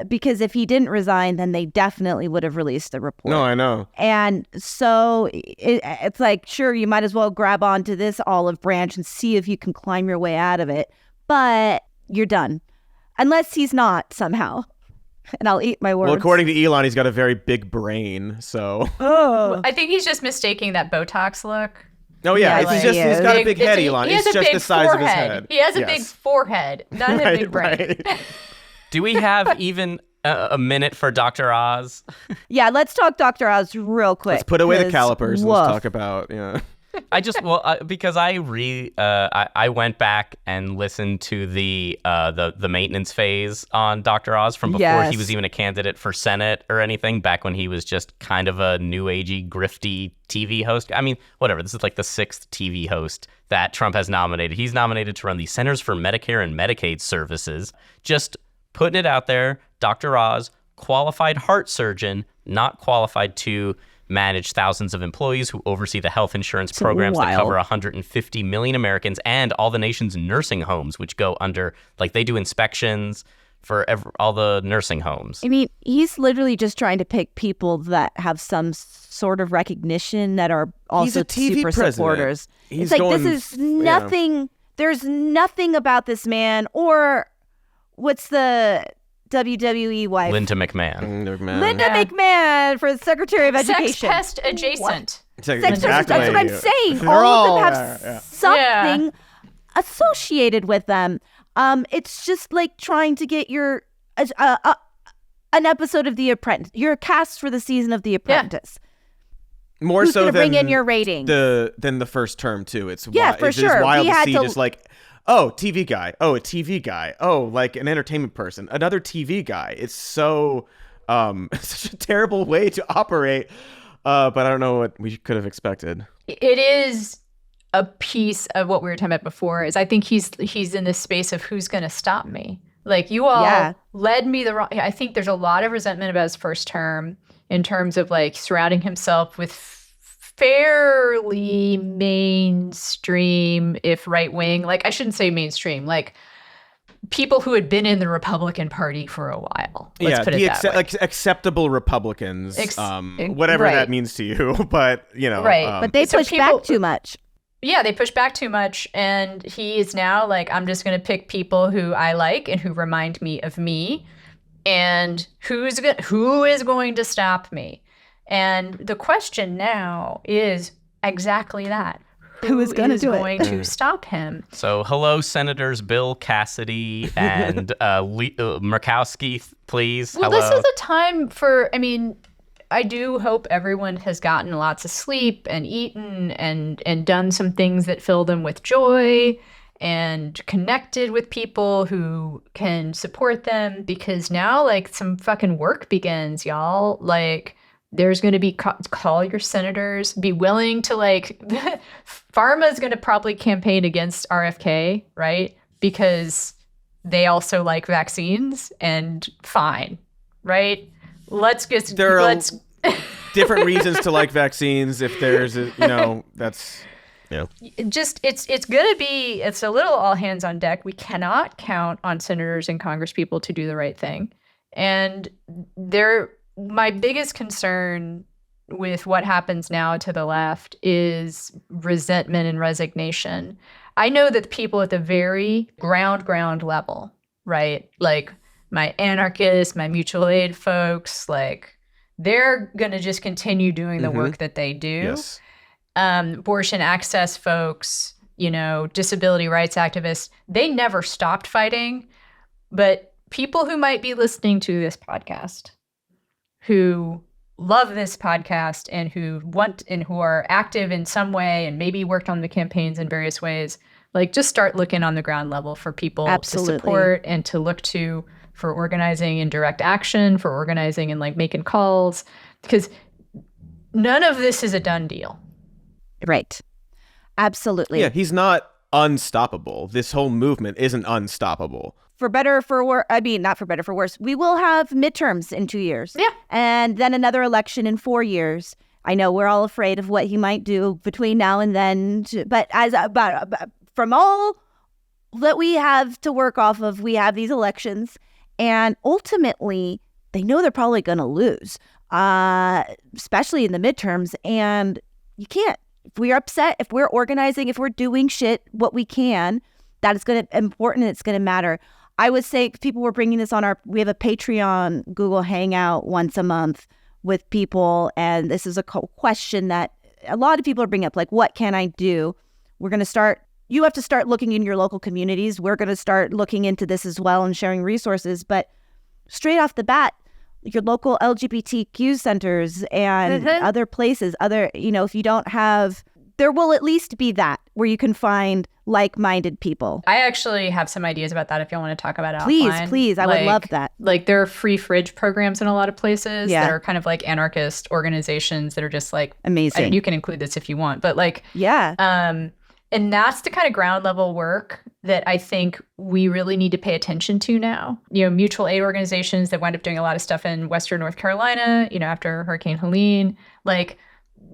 Because if he didn't resign, then they definitely would have released the report. No, I know. And so it's like, sure, you might as well grab onto this olive branch and see if you can climb your way out of it. But you're done. Unless he's not somehow. And I'll eat my words. Well, according to Elon, he's got a very big brain, so. Oh. I think he's just mistaking that Botox look. Oh, yeah. Yeah, He's got a big head, Elon. He has it's a just big the size forehead. of his head. He has a big forehead, not a big brain. Right. Do we have even a minute for Dr. Oz? Yeah, let's talk Dr. Oz real quick. Let's put away the 'cause calipers. woof. Let's talk about, Because I went back and listened to the maintenance phase on Dr. Oz from before Yes. he was even a candidate for Senate or anything, back when he was just kind of a new agey, grifty TV host. I mean, whatever. This is like the 6th TV host that Trump has nominated. He's nominated to run the Centers for Medicare and Medicaid Services. Just putting it out there, Dr. Oz, qualified heart surgeon, not qualified to manage thousands of employees who oversee the health insurance programs that cover 150 million Americans and all the nation's nursing homes, which go under, like, they do inspections for all the nursing homes. I mean, he's literally just trying to pick people that have some sort of recognition that are also a TV super president. supporters. He's It's like, going, this is nothing. There's nothing about this man or what's the WWE wife? Linda McMahon. Linda McMahon for the Secretary of Sex Education. pest adjacent. Sex pest, that's what I'm saying. They're All of them all- have something associated with them. It's just like trying to get your an episode of The Apprentice. You're cast for the season of The Apprentice. More Who's so gonna than bring in your ratings? than the first term too. It's for it's sure. wild We to had see to- just like, oh, TV guy. Oh, a TV guy. Oh, like an entertainment person. Another TV guy. It's so such a terrible way to operate. But I don't know what we could have expected. It is a piece of what we were talking about before. Is I think he's in this space of who's going to stop me. Like, you all led me the wrong. I think there's a lot of resentment about his first term in terms of like surrounding himself with fairly mainstream, if right wing. Like, I shouldn't say mainstream. Like, people who had been in the Republican Party for a while. Let's put it that way. Like acceptable Republicans, whatever that means to you. But but they push back too much. Yeah, they push back too much, and he is now like, I'm just going to pick people who I like and who remind me of me, and who is going to stop me? And the question now is exactly that. Who is going to do going to stop him? So, hello, Senators Bill Cassidy and Murkowski, please. Well, hello. this is a time for, I do hope everyone has gotten lots of sleep and eaten and done some things that fill them with joy and connected with people who can support them, because now, like, some fucking work begins, y'all. Like, there's going to be call your senators, be willing to, like, Pharma is going to probably campaign against RFK, right? Because they also like vaccines, and fine, right? There are different reasons to like vaccines. If there's that's it's gonna be, it's a little all hands on deck. We cannot count on senators and congresspeople to do the right thing. And my biggest concern with what happens now to the left is resentment and resignation. I know that the people at the very ground level, right? Like my anarchists, my mutual aid folks, like, they're going to just continue doing the work that they do. Yes. Abortion access folks, disability rights activists, they never stopped fighting. But people who might be listening to this podcast, who love this podcast and who are active in some way and maybe worked on the campaigns in various ways, like, just start looking on the ground level for people to support and to look to for organizing in direct action, for organizing and, like, making calls, because none of this is a done deal. Right. Absolutely. Yeah, he's not unstoppable. This whole movement isn't unstoppable. For better or for worse, I mean, not for better or for worse, we will have midterms in 2 years. Yeah. And then another election in 4 years. I know we're all afraid of what he might do between now and then. But from all that we have to work off of, we have these elections. And ultimately, they know they're probably going to lose, especially in the midterms. And you can't. If we're upset, if we're organizing, if we're doing shit, what we can, that is going to important and it's going to matter. I would say people were bringing this on we have a Patreon Google Hangout once a month with people. And this is a question that a lot of people are bringing up, like, what can I do? We're going to start, you have to start looking in your local communities. We're going to start looking into this as well and sharing resources. But straight off the bat, your local LGBTQ centers and other places, if you don't have, there will at least be that where you can find like-minded people. I actually have some ideas about that if y'all want to talk about it offline. Please. I would love that. Like, there are free fridge programs in a lot of places that are kind of like anarchist organizations that are just like amazing. You can include this if you want, but like, and that's the kind of ground level work that I think we really need to pay attention to now. Mutual aid organizations that wind up doing a lot of stuff in Western North Carolina, after Hurricane Helene, like,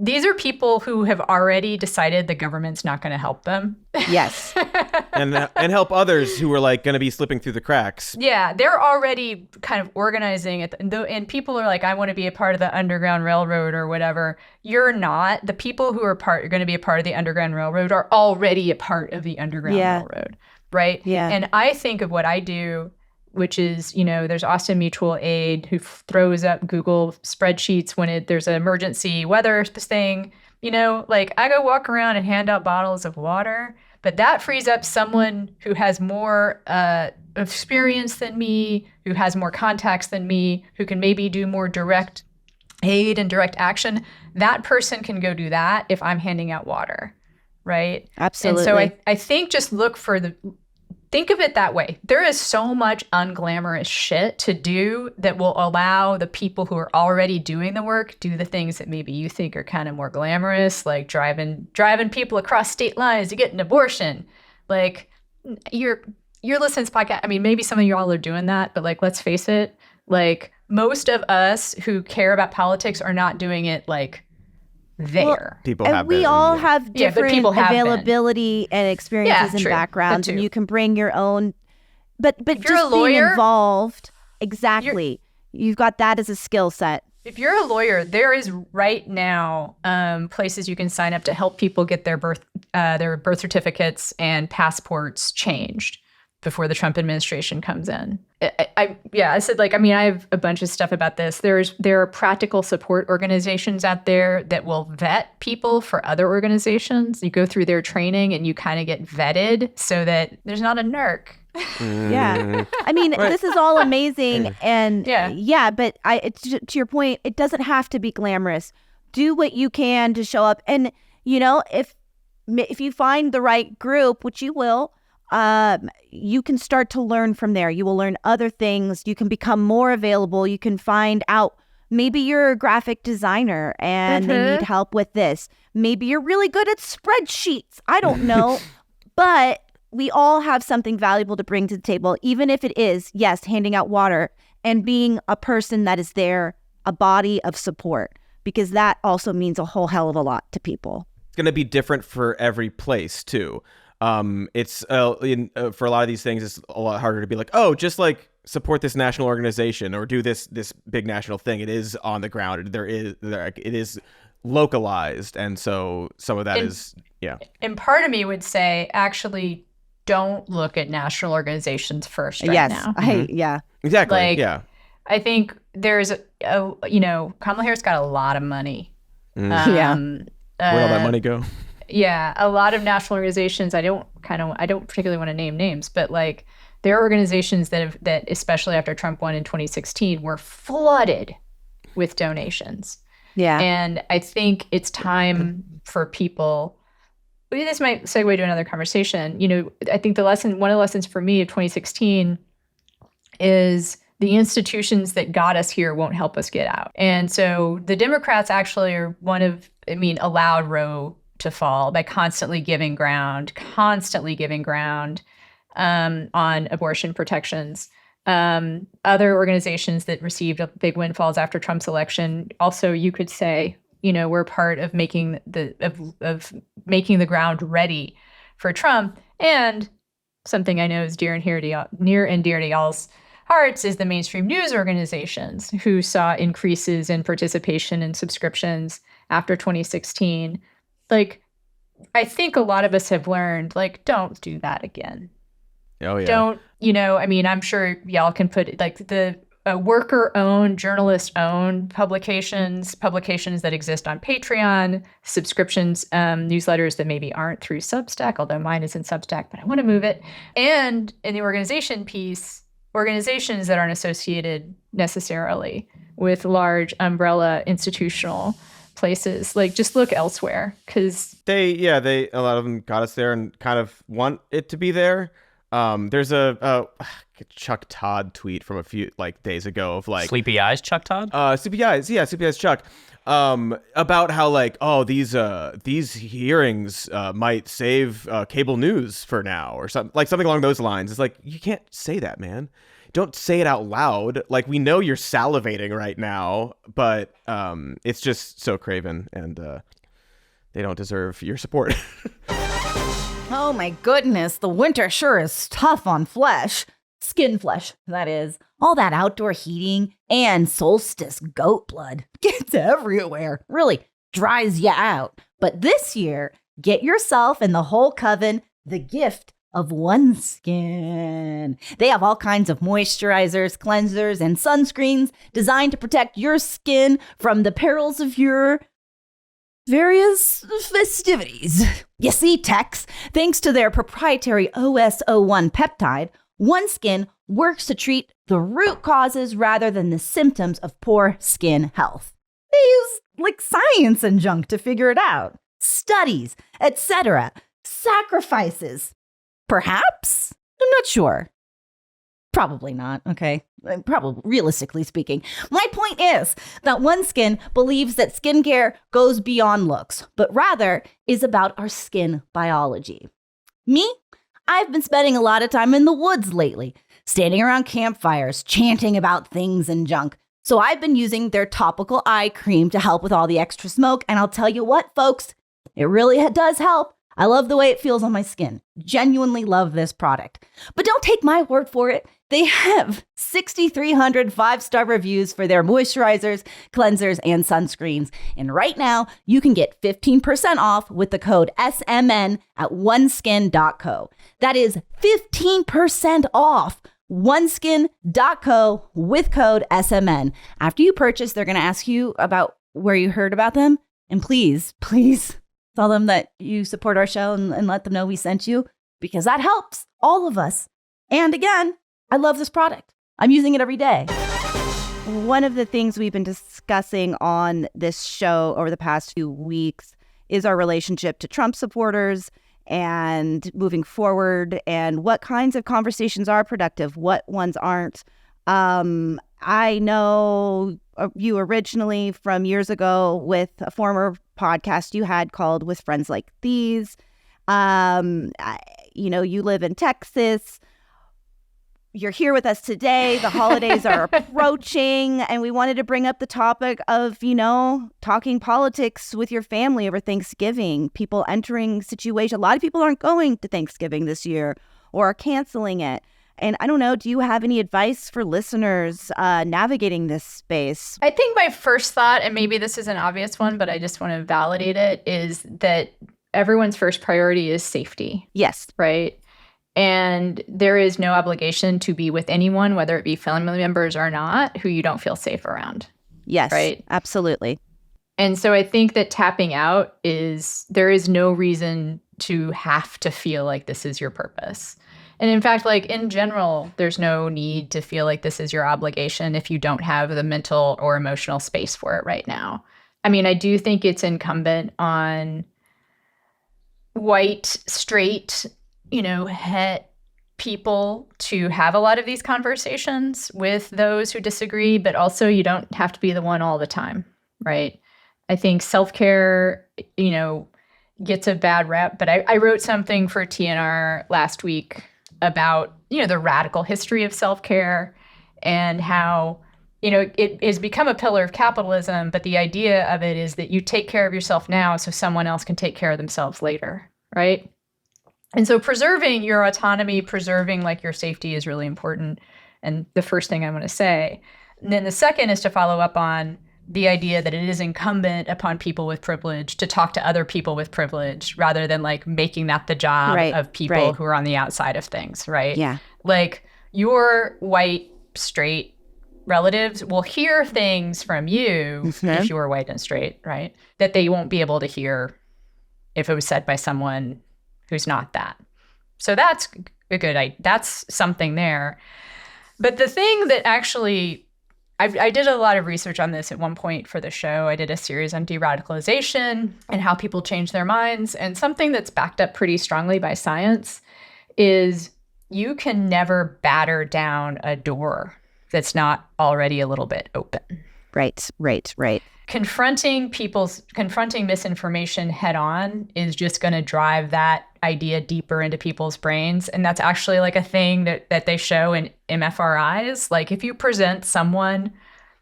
these are people who have already decided the government's not going to help them. Yes. and help others who are like going to be slipping through the cracks. Yeah, they're already kind of organizing it. And people are like, I want to be a part of the Underground Railroad or whatever. You're not. The people who are going to be a part of the Underground Railroad are already a part of the Underground Railroad, right? Yeah. And I think of what I do, which is, there's Austin Mutual Aid who throws up Google spreadsheets when there's an emergency weather thing. Like, I go walk around and hand out bottles of water, but that frees up someone who has more experience than me, who has more contacts than me, who can maybe do more direct aid and direct action. That person can go do that if I'm handing out water, right? Absolutely. And so I think just think of it that way. There is so much unglamorous shit to do that will allow the people who are already doing the work do the things that maybe you think are kind of more glamorous, like driving people across state lines to get an abortion. Like, you're listening to this podcast. I mean, maybe some of y'all are doing that, but like, let's face it, like, most of us who care about politics are not doing it like there. Well, people have we been, all have different availability and experiences and true. backgrounds, and you can bring your own. But if just you're a lawyer, being involved, exactly, you've got that as a skill set. If you're a lawyer, there is right now places you can sign up to help people get their birth certificates and passports changed before the Trump administration comes in. I said, like, I mean, I have a bunch of stuff about this. There are practical support organizations out there that will vet people for other organizations. You go through their training and you kind of get vetted so that there's not a narc. Yeah. I mean, this is all amazing. And but to your point, it doesn't have to be glamorous. Do what you can to show up. And, if you find the right group, which you will, you can start to learn from there. You will learn other things. You can become more available. You can find out, maybe you're a graphic designer and they need help with this. Maybe you're really good at spreadsheets. I don't know. But we all have something valuable to bring to the table, even if it is, yes, handing out water and being a person that is there, a body of support, because that also means a whole hell of a lot to people. It's going to be different for every place, too. It's for a lot of these things, it's a lot harder to be like, oh, just like support this national organization or do this big national thing. It is on the ground. It is localized, and so some of that is. And part of me would say, actually, don't look at national organizations first right now. Exactly. Like, I think there's Kamala Harris got a lot of money. Where'd all that money go? Yeah, a lot of national organizations. I don't particularly want to name names, but like, there are organizations that especially after Trump won in 2016 were flooded with donations. Yeah, and I think it's time for people. This might segue to another conversation. I think one of the lessons for me of 2016 is the institutions that got us here won't help us get out. And so the Democrats actually are allowed Roe to fall by constantly giving ground on abortion protections. Other organizations that received big windfalls after Trump's election, also you could say, we're part of making the ground ready for Trump. And something I know is near and dear to y'all's hearts is the mainstream news organizations who saw increases in participation and subscriptions after 2016. Like, I think a lot of us have learned, like, don't do that again. Oh, yeah. Don't, I'm sure y'all can put like the worker-owned, journalist-owned publications that exist on Patreon, subscriptions, newsletters that maybe aren't through Substack, although mine is in Substack, but I want to move it. And in the organization piece, organizations that aren't associated necessarily with large umbrella institutional places, like just look elsewhere, because a lot of them got us there and kind of want it to be there. There's a Chuck Todd tweet from a few days ago of like Sleepy Eyes Chuck Todd? Sleepy Eyes Chuck. About how these hearings might save cable news for now, or something along those lines. It's like, you can't say that, man. Don't say it out loud. Like, we know you're salivating right now, but it's just so craven, and they don't deserve your support. Oh my goodness, the winter sure is tough on flesh. Skin flesh, that is. All that outdoor heating and solstice goat blood gets everywhere. Really dries you out. But this year, get yourself and the whole coven the gift of OneSkin. They have all kinds of moisturizers, cleansers, and sunscreens designed to protect your skin from the perils of your various festivities. You see, Tex, thanks to their proprietary OS01 peptide, OneSkin works to treat the root causes rather than the symptoms of poor skin health. They use science and junk to figure it out. Studies, etc. Sacrifices. Perhaps? I'm not sure. Probably not, okay? Probably, realistically speaking. My point is that OneSkin believes that skincare goes beyond looks, but rather is about our skin biology. Me? I've been spending a lot of time in the woods lately, standing around campfires, chanting about things and junk. So I've been using their topical eye cream to help with all the extra smoke, and I'll tell you what, folks, it really does help. I love the way it feels on my skin. Genuinely love this product. But don't take my word for it. They have 6,300 5-star reviews for their moisturizers, cleansers, and sunscreens. And right now, you can get 15% off with the code SMN at oneskin.co. That is 15% off oneskin.co with code SMN. After you purchase, they're going to ask you about where you heard about them. And please tell them that you support our show and let them know we sent you, because that helps all of us. And again, I love this product. I'm using it every day. One of the things we've been discussing on this show over the past few weeks is our relationship to Trump supporters and moving forward, and what kinds of conversations are productive, what ones aren't. I know you originally from years ago with a former podcast you had called With Friends Like These. You live in Texas. You're here with us today. The holidays are approaching, and we wanted to bring up the topic of, talking politics with your family over Thanksgiving. People entering situation. A lot of people aren't going to Thanksgiving this year or are canceling it. And I don't know, do you have any advice for listeners navigating this space? I think my first thought, and maybe this is an obvious one, but I just want to validate it, is that everyone's first priority is safety. Yes. Right? And there is no obligation to be with anyone, whether it be family members or not, who you don't feel safe around. Yes. Right? Absolutely. And so I think that tapping out there is no reason to have to feel like this is your purpose. And in fact, in general, there's no need to feel like this is your obligation if you don't have the mental or emotional space for it right now. I mean, I do think it's incumbent on white, straight, het people to have a lot of these conversations with those who disagree, but also you don't have to be the one all the time, right? I think self-care, gets a bad rep, but I wrote something for TNR last week about, the radical history of self-care and how, it has become a pillar of capitalism, but the idea of it is that you take care of yourself now so someone else can take care of themselves later, right? And so preserving your autonomy, preserving like your safety is really important. And the first thing I want to say. And then the second is to follow up on the idea that it is incumbent upon people with privilege to talk to other people with privilege rather than like making that the job of people who are on the outside of things, right? Yeah. Like your white, straight relatives will hear things from you if you are white and straight, right? That they won't be able to hear if it was said by someone who's not that. So that's a good idea. That's something there. But the thing that actually, I did a lot of research on this at one point for the show. I did a series on de-radicalization and how people change their minds. And something that's backed up pretty strongly by science is you can never batter down a door that's not already a little bit open. Right. Confronting misinformation head on is just going to drive that idea deeper into people's brains. And that's actually like a thing that they show in MFRIs. Like if you present someone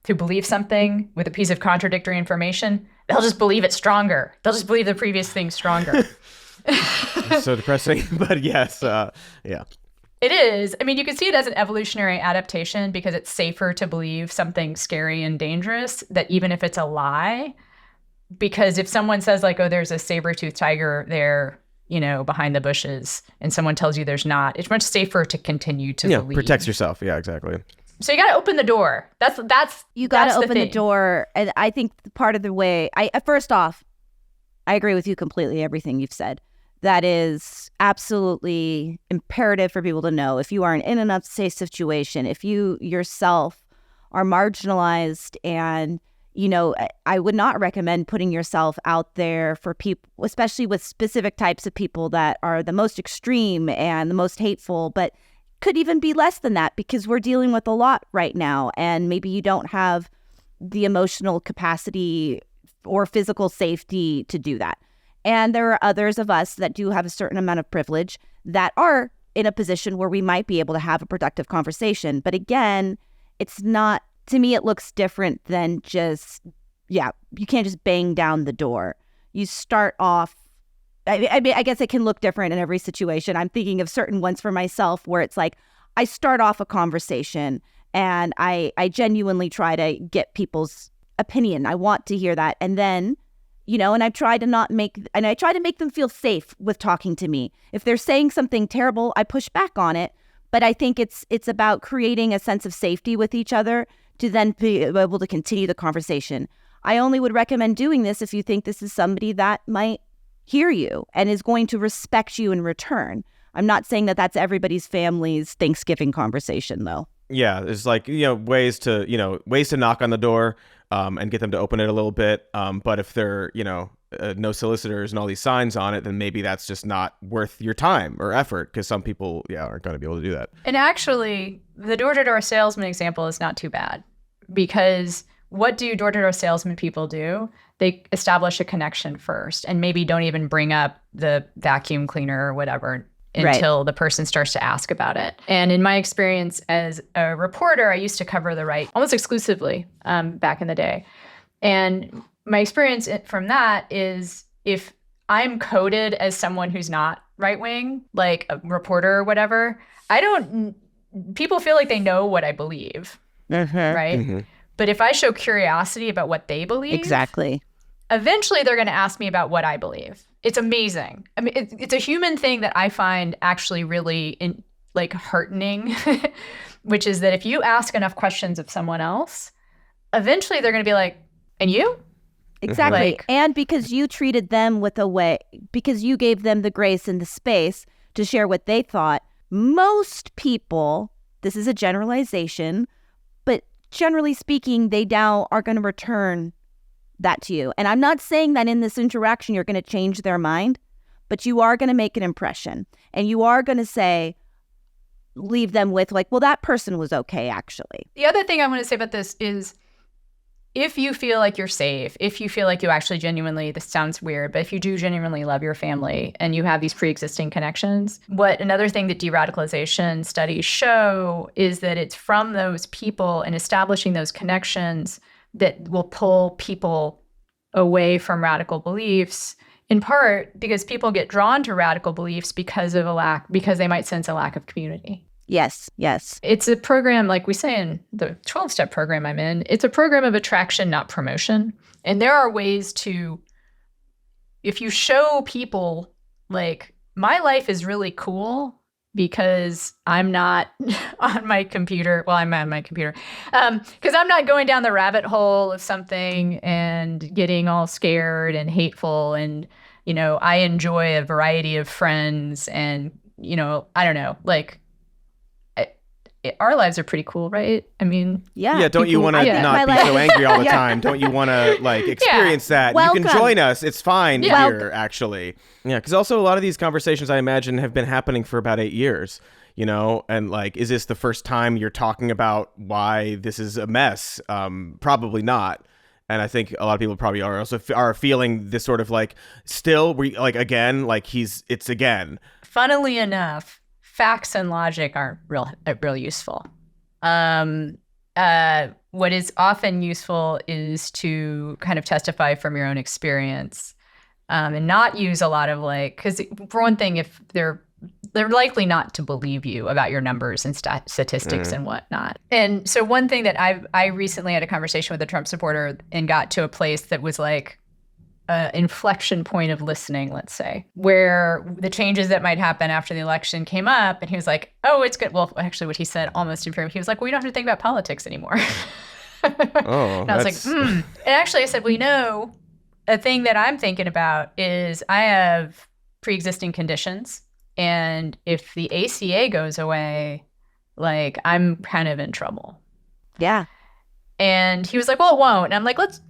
who believes something with a piece of contradictory information, they'll just believe it stronger. They'll just believe the previous thing stronger. So depressing, but yes, yeah. It is. I mean, you can see it as an evolutionary adaptation because it's safer to believe something scary and dangerous, that even if it's a lie. Because if someone says like, oh, there's a saber-toothed tiger there, behind the bushes, and someone tells you there's not, it's much safer to continue to believe. Protects yourself. Yeah, exactly. So you got to open the door. You got to open the door. And I think part of the way, first off, I agree with you completely, everything you've said. That is absolutely imperative for people to know. If you are in an unsafe situation, if you yourself are marginalized, and, I would not recommend putting yourself out there for people, especially with specific types of people that are the most extreme and the most hateful, but could even be less than that because we're dealing with a lot right now. And maybe you don't have the emotional capacity or physical safety to do that. And there are others of us that do have a certain amount of privilege that are in a position where we might be able to have a productive conversation. But again, it's not, to me, it looks different than just, you can't just bang down the door. You start off, I mean, I guess it can look different in every situation. I'm thinking of certain ones for myself where it's like, I start off a conversation and I genuinely try to get people's opinion. I want to hear that. And then, and I try to make them feel safe with talking to me. If they're saying something terrible, I push back on it. But I think it's about creating a sense of safety with each other to then be able to continue the conversation. I only would recommend doing this if you think this is somebody that might hear you and is going to respect you in return. I'm not saying that that's everybody's family's Thanksgiving conversation, though. Yeah, there's like, ways to knock on the door and get them to open it a little bit. But if they're, no solicitors and all these signs on it, then maybe that's just not worth your time or effort because some people, aren't going to be able to do that. And actually, the door-to-door salesman example is not too bad because what do door-to-door salesman people do? They establish a connection first and maybe don't even bring up the vacuum cleaner or whatever until the person starts to ask about it. And in my experience as a reporter, I used to cover the right almost exclusively back in the day. And my experience from that is if I'm coded as someone who's not right-wing, like a reporter or whatever, people feel like they know what I believe, right? Mm-hmm. But if I show curiosity about what they believe, exactly, eventually they're going to ask me about what I believe. It's amazing. I mean, it's a human thing that I find actually really heartening, which is that if you ask enough questions of someone else, eventually they're going to be like, and you? Exactly. And because you treated them because you gave them the grace and the space to share what they thought, most people, this is a generalization, but generally speaking, they now are going to return that to you. And I'm not saying that in this interaction you're going to change their mind, but you are going to make an impression. And you are going to leave them with well, that person was okay, actually. The other thing I want to say about this is if you feel like you're safe, if you feel like you actually genuinely, this sounds weird, but if you do genuinely love your family and you have these pre-existing connections, another thing that de-radicalization studies show is that it's from those people and establishing those connections that will pull people away from radical beliefs, in part because people get drawn to radical beliefs because they might sense a lack of community. Yes. It's a program, like we say in the 12-step program I'm in, it's a program of attraction, not promotion. And there are ways to, if you show people, like, my life is really cool because I'm not on my computer. Well, I'm on my computer. Because I'm not going down the rabbit hole of something and getting all scared and hateful. And, I enjoy a variety of friends and, I don't know, like, our lives are pretty cool, right? I mean, yeah. Don't you want to not be so angry all the time? Don't you want to like experience that? Welcome. You can join us. It's fine here, actually. Yeah, because also a lot of these conversations, I imagine, have been happening for about 8 years. And like, is this the first time you're talking about why this is a mess? Probably not. And I think a lot of people probably are feeling this sort of like, still, it's again. Funnily enough, facts and logic aren't real useful. What is often useful is to kind of testify from your own experience, and not use a lot of because for one thing, if they're likely not to believe you about your numbers and statistics and whatnot. And so one thing that I recently had a conversation with a Trump supporter and got to a place that was like inflection point of listening, let's say, where the changes that might happen after the election came up, and he was like, oh, it's good. Well, actually what he said almost in he was like, well, we don't have to think about politics anymore. And I was like, And actually I said, well, a thing that I'm thinking about is I have pre-existing conditions, and if the ACA goes away, like, I'm kind of in trouble. Yeah. And he was like, well, it won't. And I'm like, put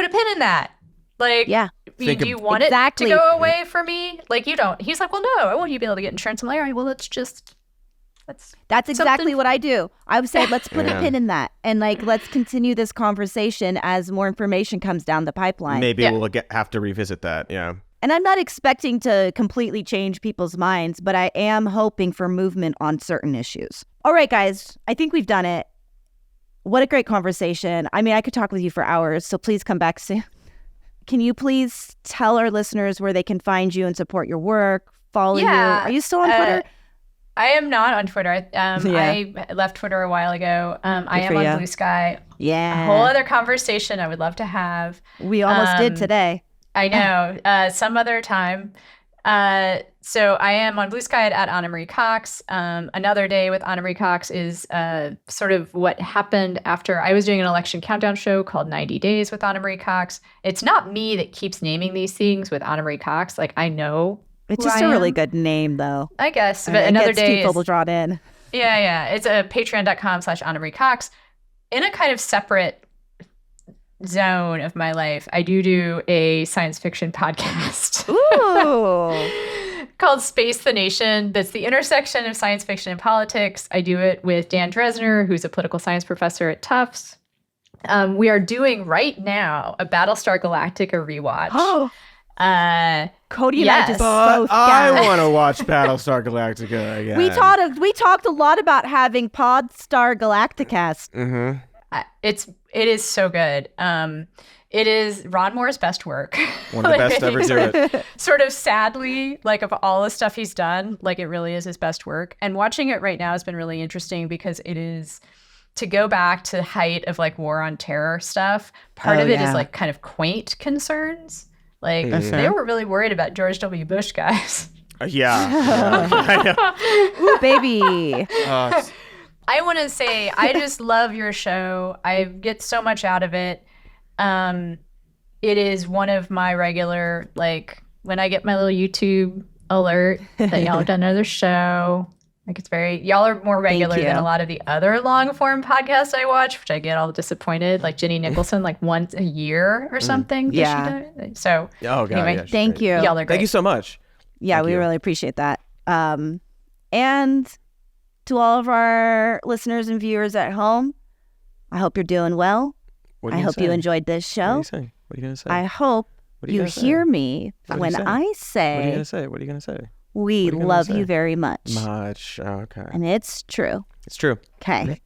a pin in that. Like, do you want it to go away for me? Like, you don't. He's like, well, no, I want you to be able to get insurance. I'm like, all right, well, that's exactly what I do. I would say, let's put a pin in that. And like, let's continue this conversation as more information comes down the pipeline. Maybe we'll have to revisit that. Yeah. And I'm not expecting to completely change people's minds, but I am hoping for movement on certain issues. All right, guys, I think we've done it. What a great conversation. I mean, I could talk with you for hours, so please come back soon. Can you please tell our listeners where they can find you and support your work, follow you? Are you still on Twitter? I am not on Twitter. I left Twitter a while ago. I am on Blue Sky. Yeah. A whole other conversation I would love to have. We almost did today. I know. Some other time. So I am on Blue Sky at Marie Cox. Another day with Marie Cox is sort of what happened after I was doing an election countdown show called 90 Days with Marie Cox. It's not me that keeps naming these things with Marie Cox. Like, I know it's just a really good name, though. I guess. But another day people drawn in. Yeah. It's a patreon.com/Marie Cox. In a kind of separate zone of my life, I do a science fiction podcast. Ooh. Called Space the Nation. That's the intersection of science fiction and politics. I do it with Dan Dresner, who's a political science professor at Tufts. We are doing right now a Battlestar Galactica rewatch. Oh. Cody and I just both I want to watch Battlestar Galactica again. We talked a lot about having Podstar Galacticast. Mm-hmm. It is so good. It is Ron Moore's best work. One of the best to ever do it. Sort of sadly, like, of all the stuff he's done, like, it really is his best work. And watching it right now has been really interesting because it is, to go back to the height of like war on terror stuff, part of it is like kind of quaint concerns. Like, they were really worried about George W. Bush, guys. Ooh, baby. I want to say, I just love your show. I get so much out of it. It is one of my regular, like, when I get my little YouTube alert that y'all have done another show. Like, it's y'all are more regular than a lot of the other long form podcasts I watch, which I get all disappointed. Like Jenny Nicholson, like once a year or something. Yeah. So, anyway, thank you. Y'all are great. Thank you so much. Yeah, we really appreciate that. And to all of our listeners and viewers at home, I hope you're doing well. What are I you hope gonna you say? enjoyed this What are show. you saying? What are you gonna say? I hope What are you you gonna say? hear me What did when you say? I What are you say gonna say? What are you gonna say? we What are you gonna love say? you very much. Much. Okay. And it's true. It's true. Okay.